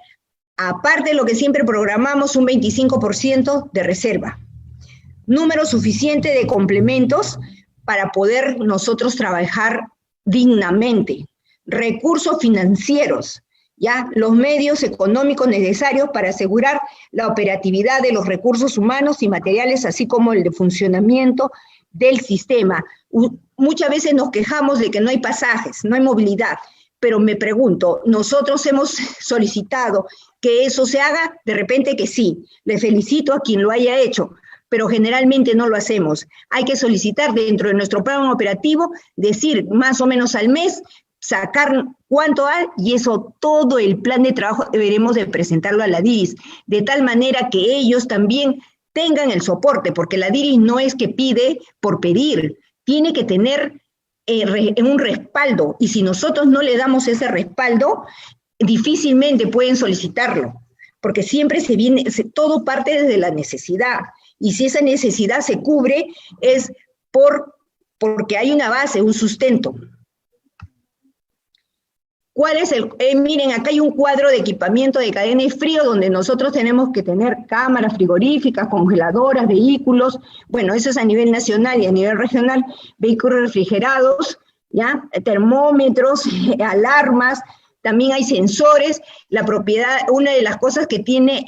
aparte de lo que siempre programamos, un 25% de reserva. Número suficiente de complementos para poder nosotros trabajar dignamente. Recursos financieros, ¿ya? Los medios económicos necesarios para asegurar la operatividad de los recursos humanos y materiales, así como el de funcionamiento del sistema. Muchas veces nos quejamos de que no hay pasajes, no hay movilidad, pero me pregunto, nosotros hemos solicitado que eso se haga, de repente que sí, le felicito a quien lo haya hecho, pero generalmente no lo hacemos. Hay que solicitar dentro de nuestro plan operativo, decir más o menos al mes, sacar cuánto hay, y eso todo el plan de trabajo deberemos de presentarlo a la DIRIS, de tal manera que ellos también tengan el soporte, porque la DIRIS no es que pide por pedir, tiene que tener un respaldo, y si nosotros no le damos ese respaldo, difícilmente pueden solicitarlo, porque siempre todo parte desde la necesidad, y si esa necesidad se cubre es porque hay una base, un sustento. ¿Cuál es miren, acá hay un cuadro de equipamiento de cadena de frío donde nosotros tenemos que tener cámaras frigoríficas, congeladoras, vehículos, bueno, eso es a nivel nacional y a nivel regional, vehículos refrigerados, ¿ya? Termómetros, alarmas, también hay sensores, la propiedad, una de las cosas que tiene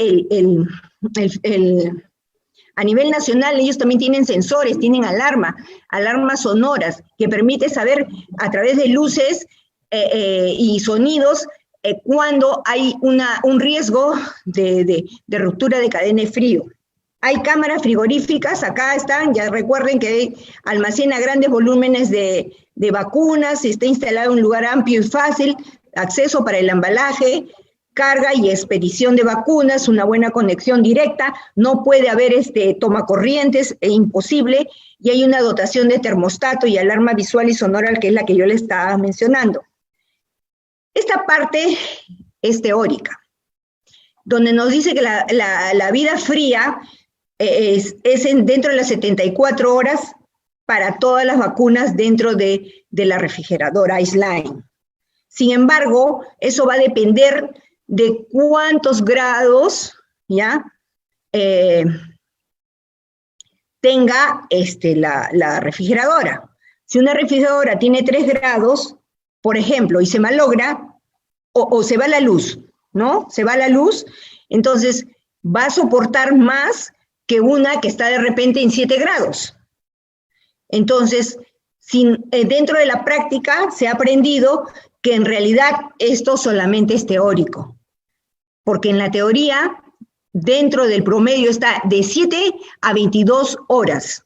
a nivel nacional, ellos también tienen sensores, tienen alarmas sonoras, que permite saber a través de luces y sonidos cuando hay un riesgo de ruptura de cadena de frío. Hay cámaras frigoríficas, acá están, ya recuerden que almacena grandes volúmenes de vacunas, está instalado en un lugar amplio y fácil, acceso para el embalaje, carga y expedición de vacunas, una buena conexión directa, no puede haber tomacorrientes, es imposible, y hay una dotación de termostato y alarma visual y sonora, que es la que yo le estaba mencionando. Esta parte es teórica, donde nos dice que la vida fría es dentro de las 74 horas para todas las vacunas dentro de la refrigeradora Iceline. Sin embargo, eso va a depender de cuántos grados, ¿ya? Tenga la refrigeradora. Si una refrigeradora tiene 3 grados, por ejemplo, y se malogra, o se va la luz, ¿no? Se va la luz, entonces va a soportar más que una que está de repente en 7 grados. Entonces, dentro de la práctica se ha aprendido que en realidad esto solamente es teórico, porque en la teoría, dentro del promedio está de 7 a 22 horas.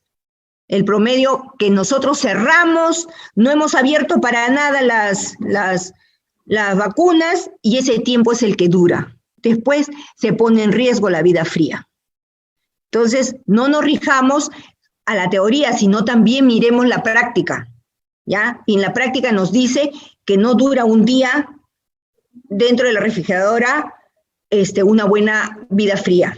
El promedio que nosotros cerramos, no hemos abierto para nada las vacunas, y ese tiempo es el que dura. Después se pone en riesgo la vida fría. Entonces, no nos rijamos a la teoría, sino también miremos la práctica, ¿ya? Y en la práctica nos dice que no dura un día dentro de la refrigeradora una buena vida fría.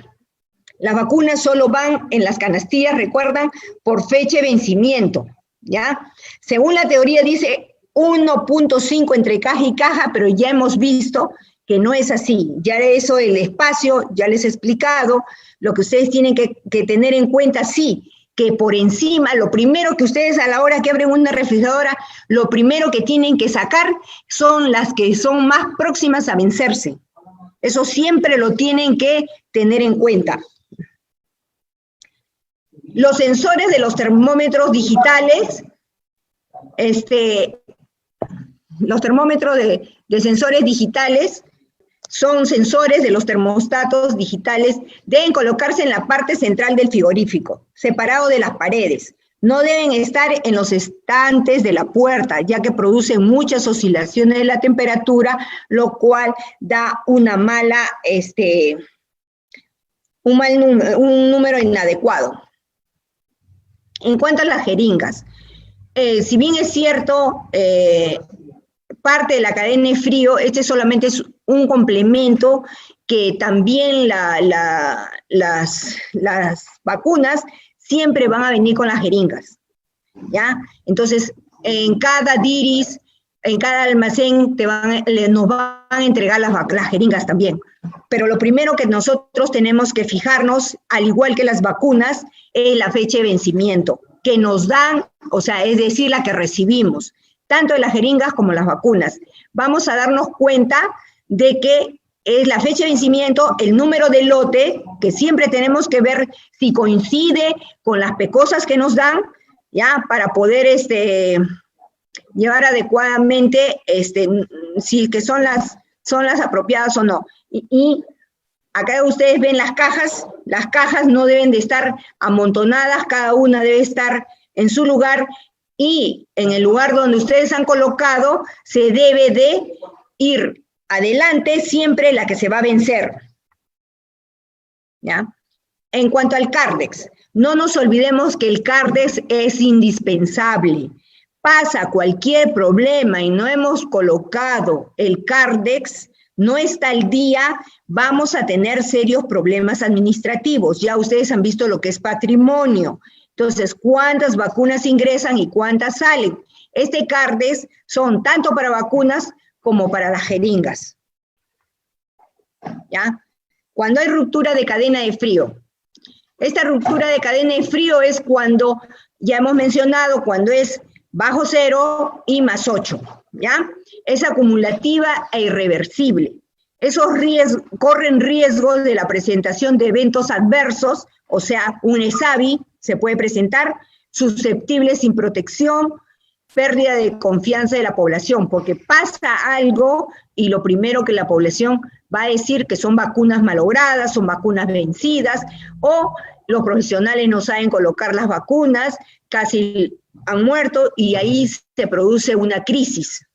Las vacunas solo van en las canastillas, recuerdan, por fecha de vencimiento, ¿ya? Según la teoría dice 1.5 entre caja y caja, pero ya hemos visto que no es así. Ya eso, el espacio, ya les he explicado, lo que ustedes tienen que tener en cuenta, sí, que por encima, lo primero que ustedes a la hora que abren una refrigeradora, lo primero que tienen que sacar son las que son más próximas a vencerse. Eso siempre lo tienen que tener en cuenta. Los sensores de los termómetros digitales, los termómetros de sensores digitales son sensores de los termostatos digitales, deben colocarse en la parte central del frigorífico, separado de las paredes. No deben estar en los estantes de la puerta, ya que producen muchas oscilaciones de la temperatura, lo cual da una mala, un número inadecuado. En cuanto a las jeringas, si bien es cierto, parte de la cadena de frío, este solamente es un complemento que también las vacunas siempre van a venir con las jeringas, ¿ya? Entonces, en cada diris, en cada almacén nos van a entregar las jeringas también. Pero lo primero que nosotros tenemos que fijarnos, al igual que las vacunas, es la fecha de vencimiento que nos dan, o sea, es decir, la que recibimos, tanto de las jeringas como las vacunas. Vamos a darnos cuenta de que es la fecha de vencimiento, el número de lote, que siempre tenemos que ver si coincide con las pecosas que nos dan, ya, para poder llevar adecuadamente, si que son las apropiadas o no. Y acá ustedes ven las cajas no deben de estar amontonadas, cada una debe estar en su lugar, y en el lugar donde ustedes han colocado, se debe de ir adelante siempre la que se va a vencer, ¿ya? En cuanto al Cardex, no nos olvidemos que el Cardex es indispensable. Pasa cualquier problema y no hemos colocado el Cardex, no está al día, vamos a tener serios problemas administrativos. Ya ustedes han visto lo que es patrimonio. Entonces, ¿cuántas vacunas ingresan y cuántas salen? Este Cardex son tanto para vacunas como para las jeringas, ¿ya? Cuando hay ruptura de cadena de frío. Esta ruptura de cadena de frío es cuando, ya hemos mencionado, cuando es bajo 0 y más 8, ¿ya? Es acumulativa e irreversible. Esos corren riesgo de la presentación de eventos adversos, o sea, un ESAVI se puede presentar, susceptible sin protección, pérdida de confianza de la población, porque pasa algo y lo primero que la población va a decir que son vacunas malogradas, son vacunas vencidas, o los profesionales no saben colocar las vacunas, casi han muerto y ahí se produce una crisis,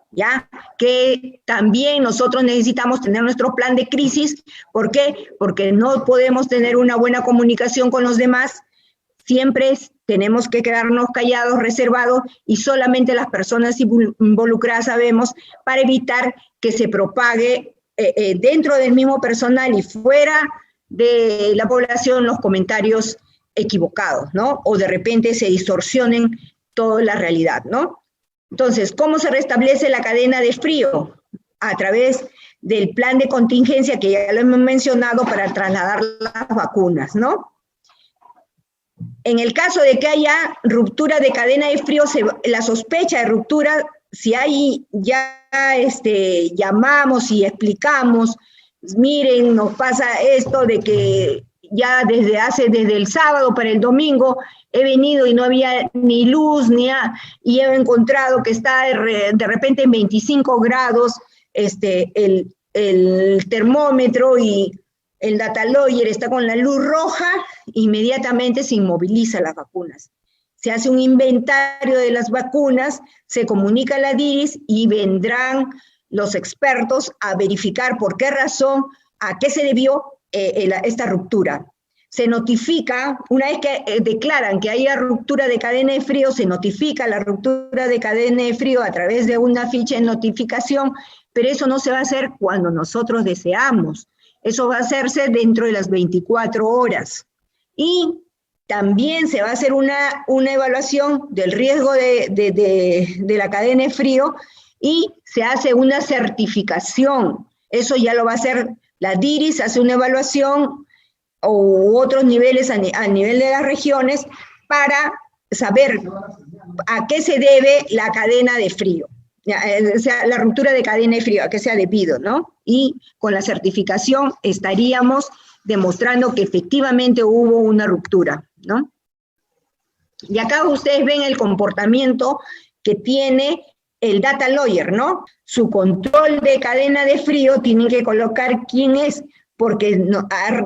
¿ya? Que también nosotros necesitamos tener nuestro plan de crisis. ¿Por qué? Porque no podemos tener una buena comunicación con los demás, siempre tenemos que quedarnos callados, reservados, y solamente las personas involucradas sabemos, para evitar que se propague dentro del mismo personal y fuera de la población los comentarios equivocados, ¿no? O de repente se distorsionen toda la realidad, ¿no? Entonces, ¿cómo se restablece la cadena de frío? A través del plan de contingencia que ya lo hemos mencionado para trasladar las vacunas, ¿no? En el caso de que haya ruptura de cadena de frío, la sospecha de ruptura, si hay ya llamamos y explicamos, miren, nos pasa esto de que ya desde el sábado para el domingo he venido y no había ni luz, y he encontrado que está de repente en 25 grados el termómetro y el data logger está con la luz roja, inmediatamente se inmoviliza las vacunas. Se hace un inventario de las vacunas, se comunica a la DIRIS y vendrán los expertos a verificar por qué razón, a qué se debió esta ruptura. Se notifica, una vez que declaran que haya ruptura de cadena de frío, se notifica la ruptura de cadena de frío a través de una ficha de notificación, pero eso no se va a hacer cuando nosotros deseamos. Eso va a hacerse dentro de las 24 horas. Y también se va a hacer una evaluación del riesgo de la cadena de frío y se hace una certificación. Eso ya lo va a hacer la DIRIS, hace una evaluación u otros niveles a nivel de las regiones para saber a qué se debe la cadena de frío. O sea, la ruptura de cadena de frío, a qué se ha debido, ¿no? Y con la certificación estaríamos demostrando que efectivamente hubo una ruptura, ¿no? Y acá ustedes ven el comportamiento que tiene el data lawyer, ¿no? Su control de cadena de frío tiene que colocar quién es, porque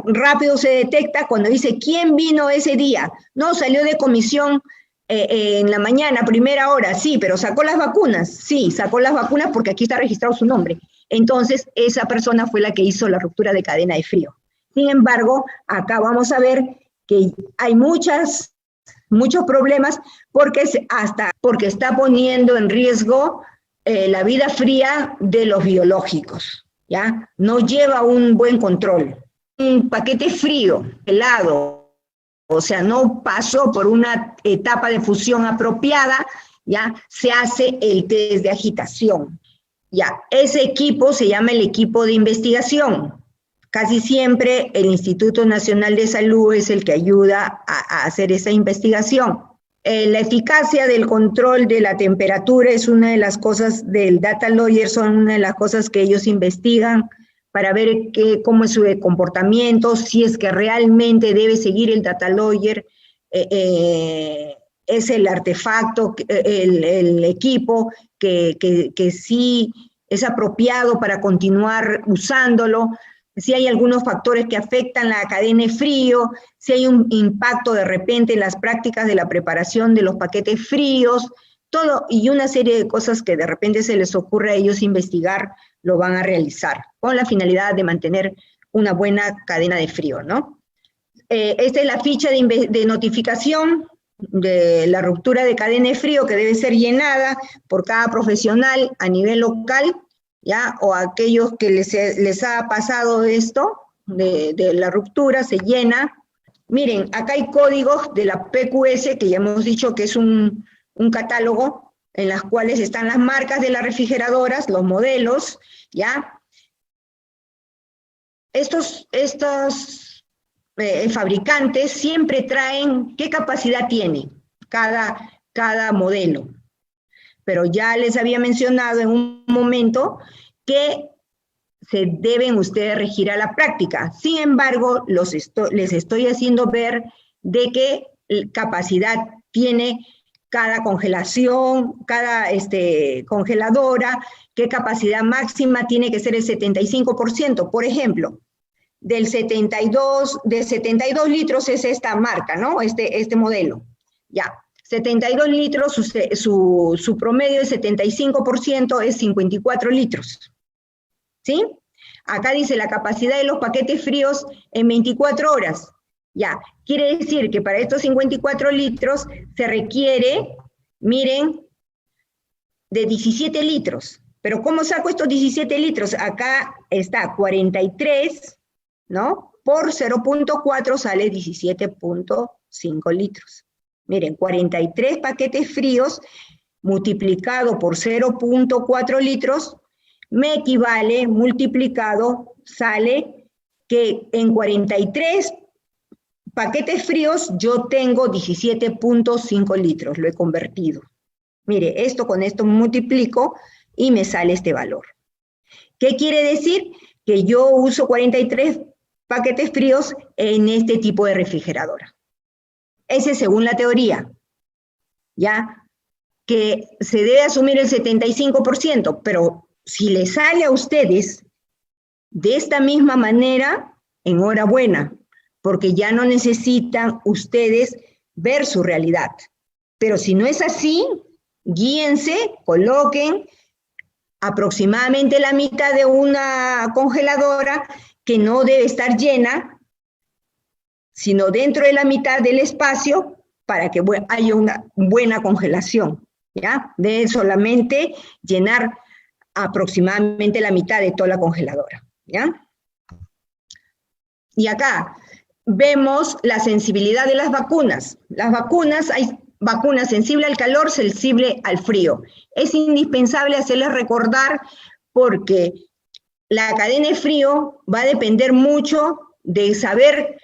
rápido se detecta cuando dice quién vino ese día. No, salió de comisión en la mañana, primera hora, sí, pero sacó las vacunas. Sí, sacó las vacunas porque aquí está registrado su nombre. Entonces, esa persona fue la que hizo la ruptura de cadena de frío. Sin embargo, acá vamos a ver que hay muchos problemas porque está poniendo en riesgo la vida fría de los biológicos, ¿ya? No lleva un buen control. Un paquete frío, helado, o sea, no pasó por una etapa de fusión apropiada, ya se hace el test de agitación. Ya, ese equipo se llama el equipo de investigación. Casi siempre el Instituto Nacional de Salud es el que ayuda a hacer esa investigación. La eficacia del control de la temperatura es una de las cosas del data lawyer, son una de las cosas que ellos investigan para ver cómo es su comportamiento, si es que realmente debe seguir el data lawyer, es el artefacto, el equipo que sí es apropiado para continuar usándolo, si hay algunos factores que afectan la cadena de frío, si hay un impacto de repente en las prácticas de la preparación de los paquetes fríos, todo, y una serie de cosas que de repente se les ocurre a ellos investigar, lo van a realizar, con la finalidad de mantener una buena cadena de frío, ¿no? Esta es la ficha de notificación de la ruptura de cadena de frío que debe ser llenada por cada profesional a nivel local, ¿ya? O aquellos que les ha pasado esto, de la ruptura, se llena. Miren, acá hay códigos de la PQS, que ya hemos dicho que es un catálogo, en las cuales están las marcas de las refrigeradoras, los modelos, ¿ya? Estos fabricantes siempre traen qué capacidad tiene cada modelo. Pero ya les había mencionado en un momento que se deben ustedes regir a la práctica. Sin embargo, les estoy haciendo ver de qué capacidad tiene cada congelación, cada congeladora, qué capacidad máxima tiene que ser el 75%. Por ejemplo, de 72 litros es esta marca, ¿no? Este modelo. Ya. 72 litros, su promedio de 75% es 54 litros. ¿Sí? Acá dice la capacidad de los paquetes fríos en 24 horas. Ya, quiere decir que para estos 54 litros se requiere, miren, de 17 litros. Pero ¿cómo saco estos 17 litros? Acá está 43, ¿no? Por 0.4 sale 17.5 litros. Miren, 43 paquetes fríos multiplicado por 0.4 litros me equivale, multiplicado, sale que en 43 paquetes fríos yo tengo 17.5 litros, lo he convertido. Mire, con esto multiplico y me sale este valor. ¿Qué quiere decir? Que yo uso 43 paquetes fríos en este tipo de refrigeradora. Ese es según la teoría, ¿ya? Que se debe asumir el 75%, pero si les sale a ustedes de esta misma manera, enhorabuena, porque ya no necesitan ustedes ver su realidad. Pero si no es así, guíense, coloquen aproximadamente la mitad de una congeladora que no debe estar llena, sino dentro de la mitad del espacio para que haya una buena congelación, ¿ya? De solamente llenar aproximadamente la mitad de toda la congeladora, ¿ya? Y acá vemos la sensibilidad de las vacunas. Las vacunas, hay vacunas sensibles al calor, sensible al frío. Es indispensable hacerles recordar porque la cadena de frío va a depender mucho de saber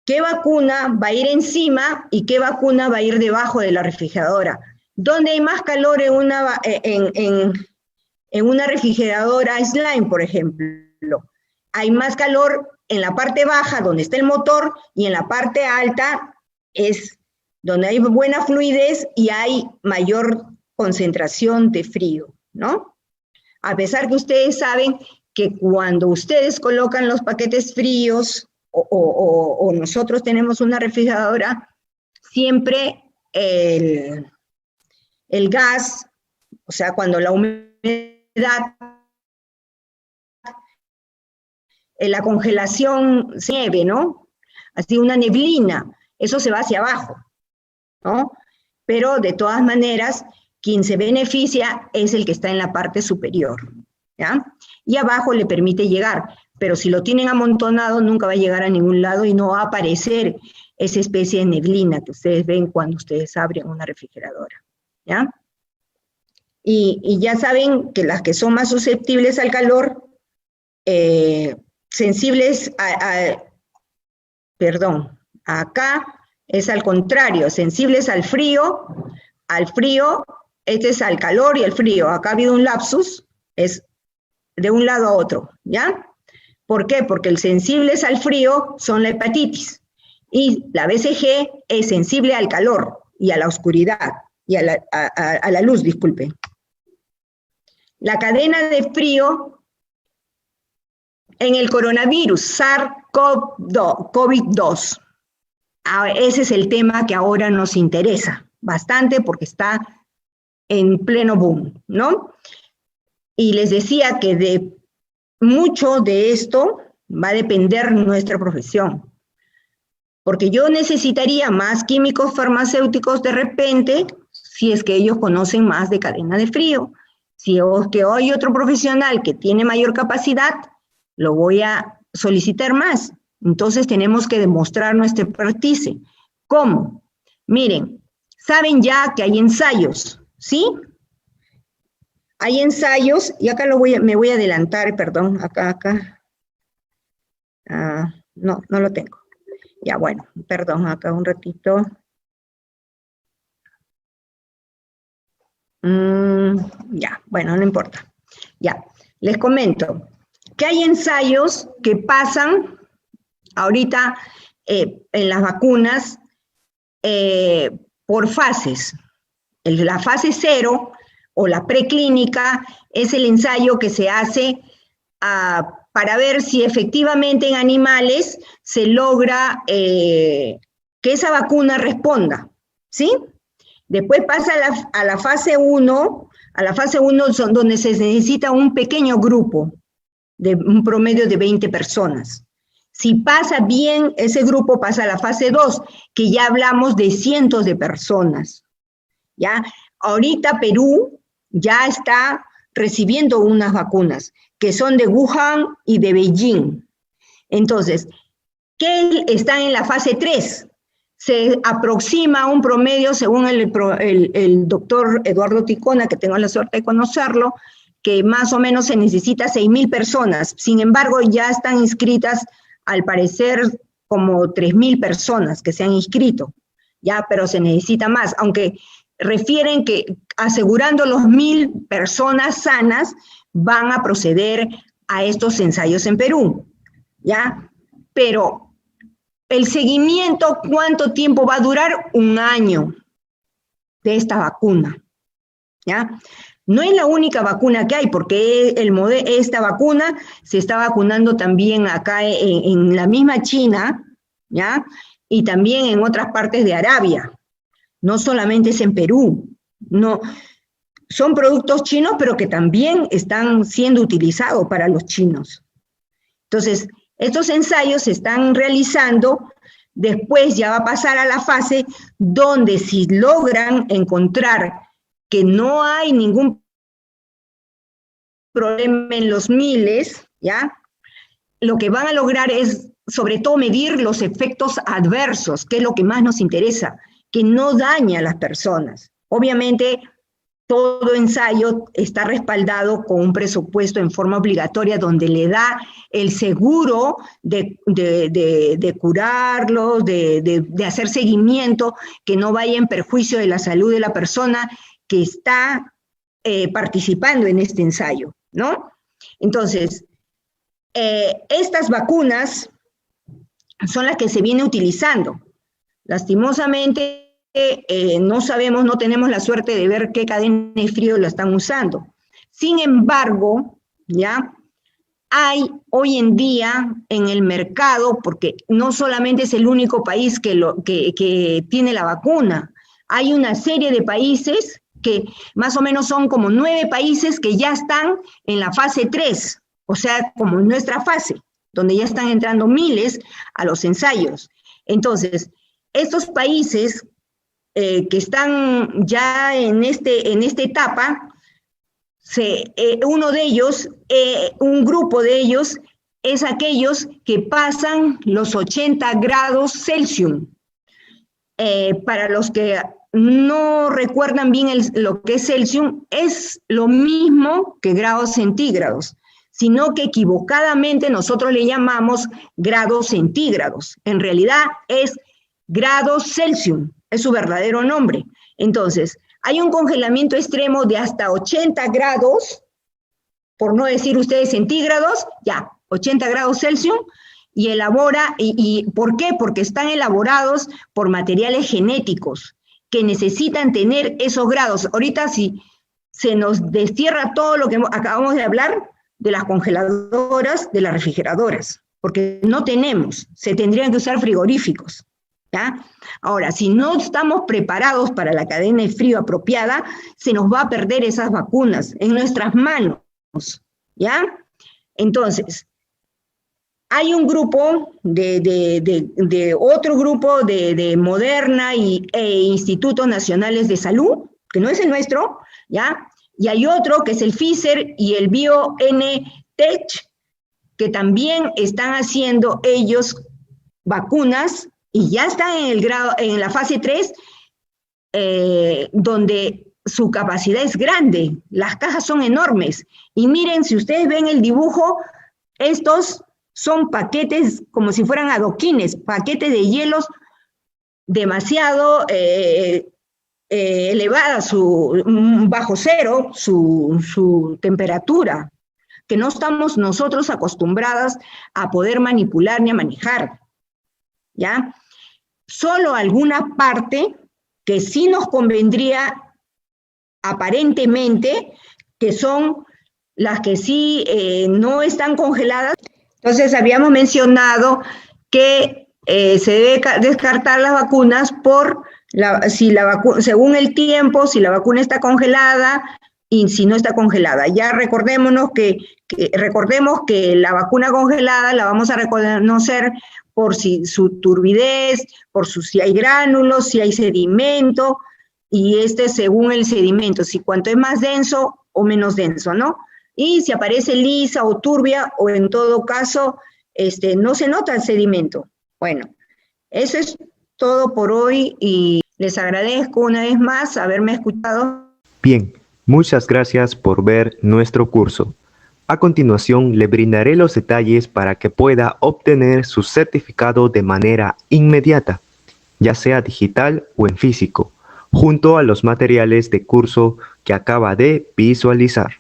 qué vacuna va a ir encima y qué vacuna va a ir debajo de la refrigeradora. ¿Dónde hay más calor en una refrigeradora Slime, por ejemplo? Hay más calor en la parte baja, donde está el motor, y en la parte alta es donde hay buena fluidez y hay mayor concentración de frío, ¿no? A pesar que ustedes saben que cuando ustedes colocan los paquetes fríos o nosotros tenemos una refrigeradora, siempre el gas, o sea, cuando la humedad, la congelación se nieve, ¿no? Así una neblina, eso se va hacia abajo, ¿no? Pero de todas maneras, quien se beneficia es el que está en la parte superior, ¿ya? Y abajo le permite llegar, pero si lo tienen amontonado nunca va a llegar a ningún lado y no va a aparecer esa especie de neblina que ustedes ven cuando ustedes abren una refrigeradora, ¿ya? Y ya saben que las que son más susceptibles al calor, sensibles perdón, acá es al contrario, sensibles al frío, este es al calor y al frío. Acá ha habido un lapsus, es de un lado a otro, ¿ya? ¿Por qué? Porque el sensibles al frío son la hepatitis y la BCG es sensible al calor y a la oscuridad y a la luz, disculpe. La cadena de frío en el coronavirus, SARS-CoV-2. Ese es el tema que ahora nos interesa bastante porque está en pleno boom, ¿no? Y les decía que de mucho de esto va a depender nuestra profesión, porque yo necesitaría más químicos farmacéuticos de repente, si es que ellos conocen más de cadena de frío. Si es que hay otro profesional que tiene mayor capacidad, lo voy a solicitar más. Entonces tenemos que demostrar nuestra expertise. ¿Cómo? Miren, saben ya que hay ensayos, ¿sí? Hay ensayos, y acá me voy a adelantar, perdón, acá. No lo tengo. Ya, bueno, perdón, acá un ratito. Ya, bueno, no importa. Ya, les comento que hay ensayos que pasan ahorita en las vacunas por fases. La fase 0 o la preclínica es el ensayo que se hace para ver si efectivamente en animales se logra que esa vacuna responda, ¿sí? Después pasa a la fase 1, donde se necesita un pequeño grupo, de un promedio de 20 personas. Si pasa bien, ese grupo pasa a la fase 2, que ya hablamos de cientos de personas, ¿ya? Ahorita Perú ya está recibiendo unas vacunas, que son de Wuhan y de Beijing. Entonces, ¿qué está en la fase 3? Se aproxima un promedio, según el doctor Eduardo Ticona, que tengo la suerte de conocerlo, que más o menos se necesita 6.000 personas. Sin embargo, ya están inscritas, al parecer, como 3.000 personas que se han inscrito, ya, pero se necesita más, aunque refieren que asegurando los 1.000 personas sanas, van a proceder a estos ensayos en Perú, ya, pero el seguimiento, ¿cuánto tiempo va a durar? 1 año de esta vacuna, ¿ya? No es la única vacuna que hay, porque esta vacuna se está vacunando también acá en la misma China, ¿ya? Y también en otras partes de Arabia. No solamente es en Perú. No, son productos chinos, pero que también están siendo utilizados para los chinos. Entonces, estos ensayos se están realizando, después ya va a pasar a la fase donde si logran encontrar que no hay ningún problema en los miles, ¿ya? Lo que van a lograr es sobre todo medir los efectos adversos, que es lo que más nos interesa, que no daña a las personas. Obviamente, todo ensayo está respaldado con un presupuesto en forma obligatoria donde le da el seguro de curarlos, de hacer seguimiento, que no vaya en perjuicio de la salud de la persona que está participando en este ensayo, ¿no? Entonces, estas vacunas son las que se viene utilizando. Lastimosamente, no sabemos, no tenemos la suerte de ver qué cadena de frío la están usando. Sin embargo, ya hay hoy en día en el mercado, porque no solamente es el único país que tiene la vacuna, hay una serie de países que más o menos son como 9 países que ya están en la fase 3, o sea, como en nuestra fase, donde ya están entrando miles a los ensayos. Entonces, estos países que están ya en esta etapa, uno de ellos, un grupo de ellos, es aquellos que pasan los 80 grados Celsius. Para los que no recuerdan bien lo que es Celsius, es lo mismo que grados centígrados, sino que equivocadamente nosotros le llamamos grados centígrados. En realidad es grados Celsius, es su verdadero nombre. Entonces, hay un congelamiento extremo de hasta 80 grados, por no decir ustedes centígrados, ya, 80 grados Celsius, y ¿por qué? Porque están elaborados por materiales genéticos que necesitan tener esos grados. Ahorita si se nos destierra todo lo que acabamos de hablar de las congeladoras, de las refrigeradoras, porque no tenemos, se tendrían que usar frigoríficos, ¿ya? Ahora, si no estamos preparados para la cadena de frío apropiada, se nos va a perder esas vacunas en nuestras manos, ¿ya? Entonces, hay un grupo otro grupo de Moderna e Institutos Nacionales de Salud, que no es el nuestro, ¿ya? Y hay otro que es el Pfizer y el BioNTech, que también están haciendo ellos vacunas y ya están en la fase 3, donde su capacidad es grande, las cajas son enormes. Y miren, si ustedes ven el dibujo, estos son paquetes como si fueran adoquines, paquetes de hielos demasiado elevada, bajo cero, su temperatura, que no estamos nosotros acostumbradas a poder manipular ni a manejar, ¿ya? Solo alguna parte que sí nos convendría aparentemente, que son las que sí no están congeladas. Entonces habíamos mencionado que se debe descartar las vacunas según el tiempo, si la vacuna está congelada y si no está congelada. Ya recordemos que la vacuna congelada la vamos a reconocer por su turbidez, si hay gránulos, si hay sedimento, y según el sedimento, si cuanto es más denso o menos denso, ¿no? Y si aparece lisa o turbia, o en todo caso, no se nota el sedimento. Bueno, eso es todo por hoy y les agradezco una vez más haberme escuchado. Bien, muchas gracias por ver nuestro curso. A continuación, le brindaré los detalles para que pueda obtener su certificado de manera inmediata, ya sea digital o en físico, junto a los materiales de curso que acaba de visualizar.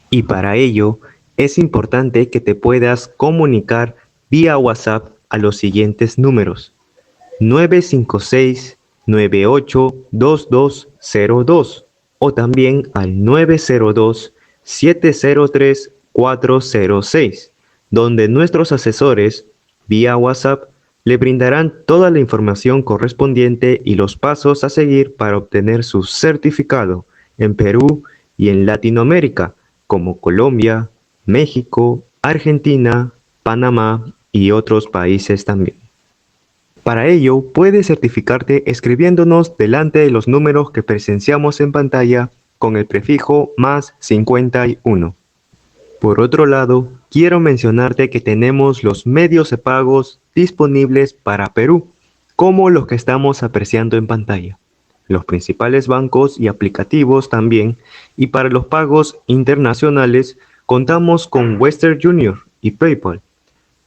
Y para ello, es importante que te puedas comunicar vía WhatsApp a los siguientes números: 956-982202 o también al 902-703-406, donde nuestros asesores, vía WhatsApp, le brindarán toda la información correspondiente y los pasos a seguir para obtener su certificado en Perú y en Latinoamérica, como Colombia, México, Argentina, Panamá y otros países también. Para ello, puedes certificarte escribiéndonos delante de los números que presenciamos en pantalla con el prefijo +51. Por otro lado, quiero mencionarte que tenemos los medios de pagos disponibles para Perú, como los que estamos apreciando en pantalla, los principales bancos y aplicativos también, y para los pagos internacionales contamos con Western Union y PayPal.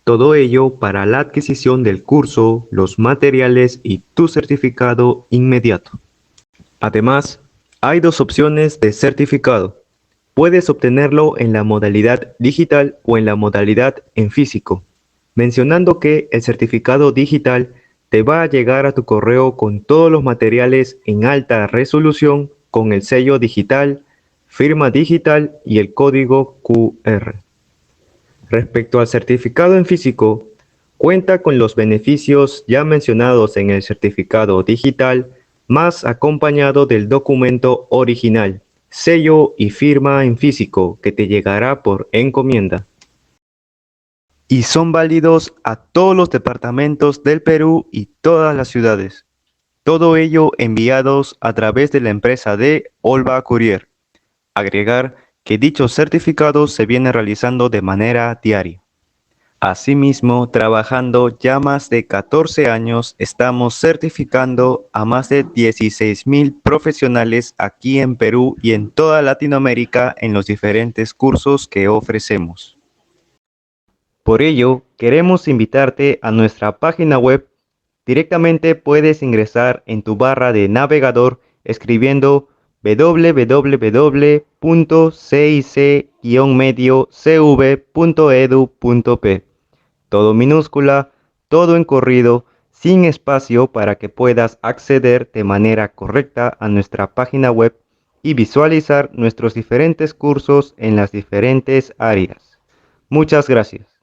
Todo ello para la adquisición del curso, los materiales y tu certificado inmediato. Además, hay dos opciones de certificado. Puedes obtenerlo en la modalidad digital o en la modalidad en físico, mencionando que el certificado digital te va a llegar a tu correo con todos los materiales en alta resolución con el sello digital, firma digital y el código QR. Respecto al certificado en físico, cuenta con los beneficios ya mencionados en el certificado digital, más acompañado del documento original, sello y firma en físico que te llegará por encomienda. Y son válidos a todos los departamentos del Perú y todas las ciudades. Todo ello enviados a través de la empresa de Olva Courier. Agregar que dichos certificados se vienen realizando de manera diaria. Asimismo, trabajando ya más de 14 años, estamos certificando a más de 16,000 profesionales aquí en Perú y en toda Latinoamérica en los diferentes cursos que ofrecemos. Por ello, queremos invitarte a nuestra página web. Directamente puedes ingresar en tu barra de navegador escribiendo www.cic-mediocv.edu.p. Todo minúscula, todo en corrido, sin espacio para que puedas acceder de manera correcta a nuestra página web y visualizar nuestros diferentes cursos en las diferentes áreas. Muchas gracias.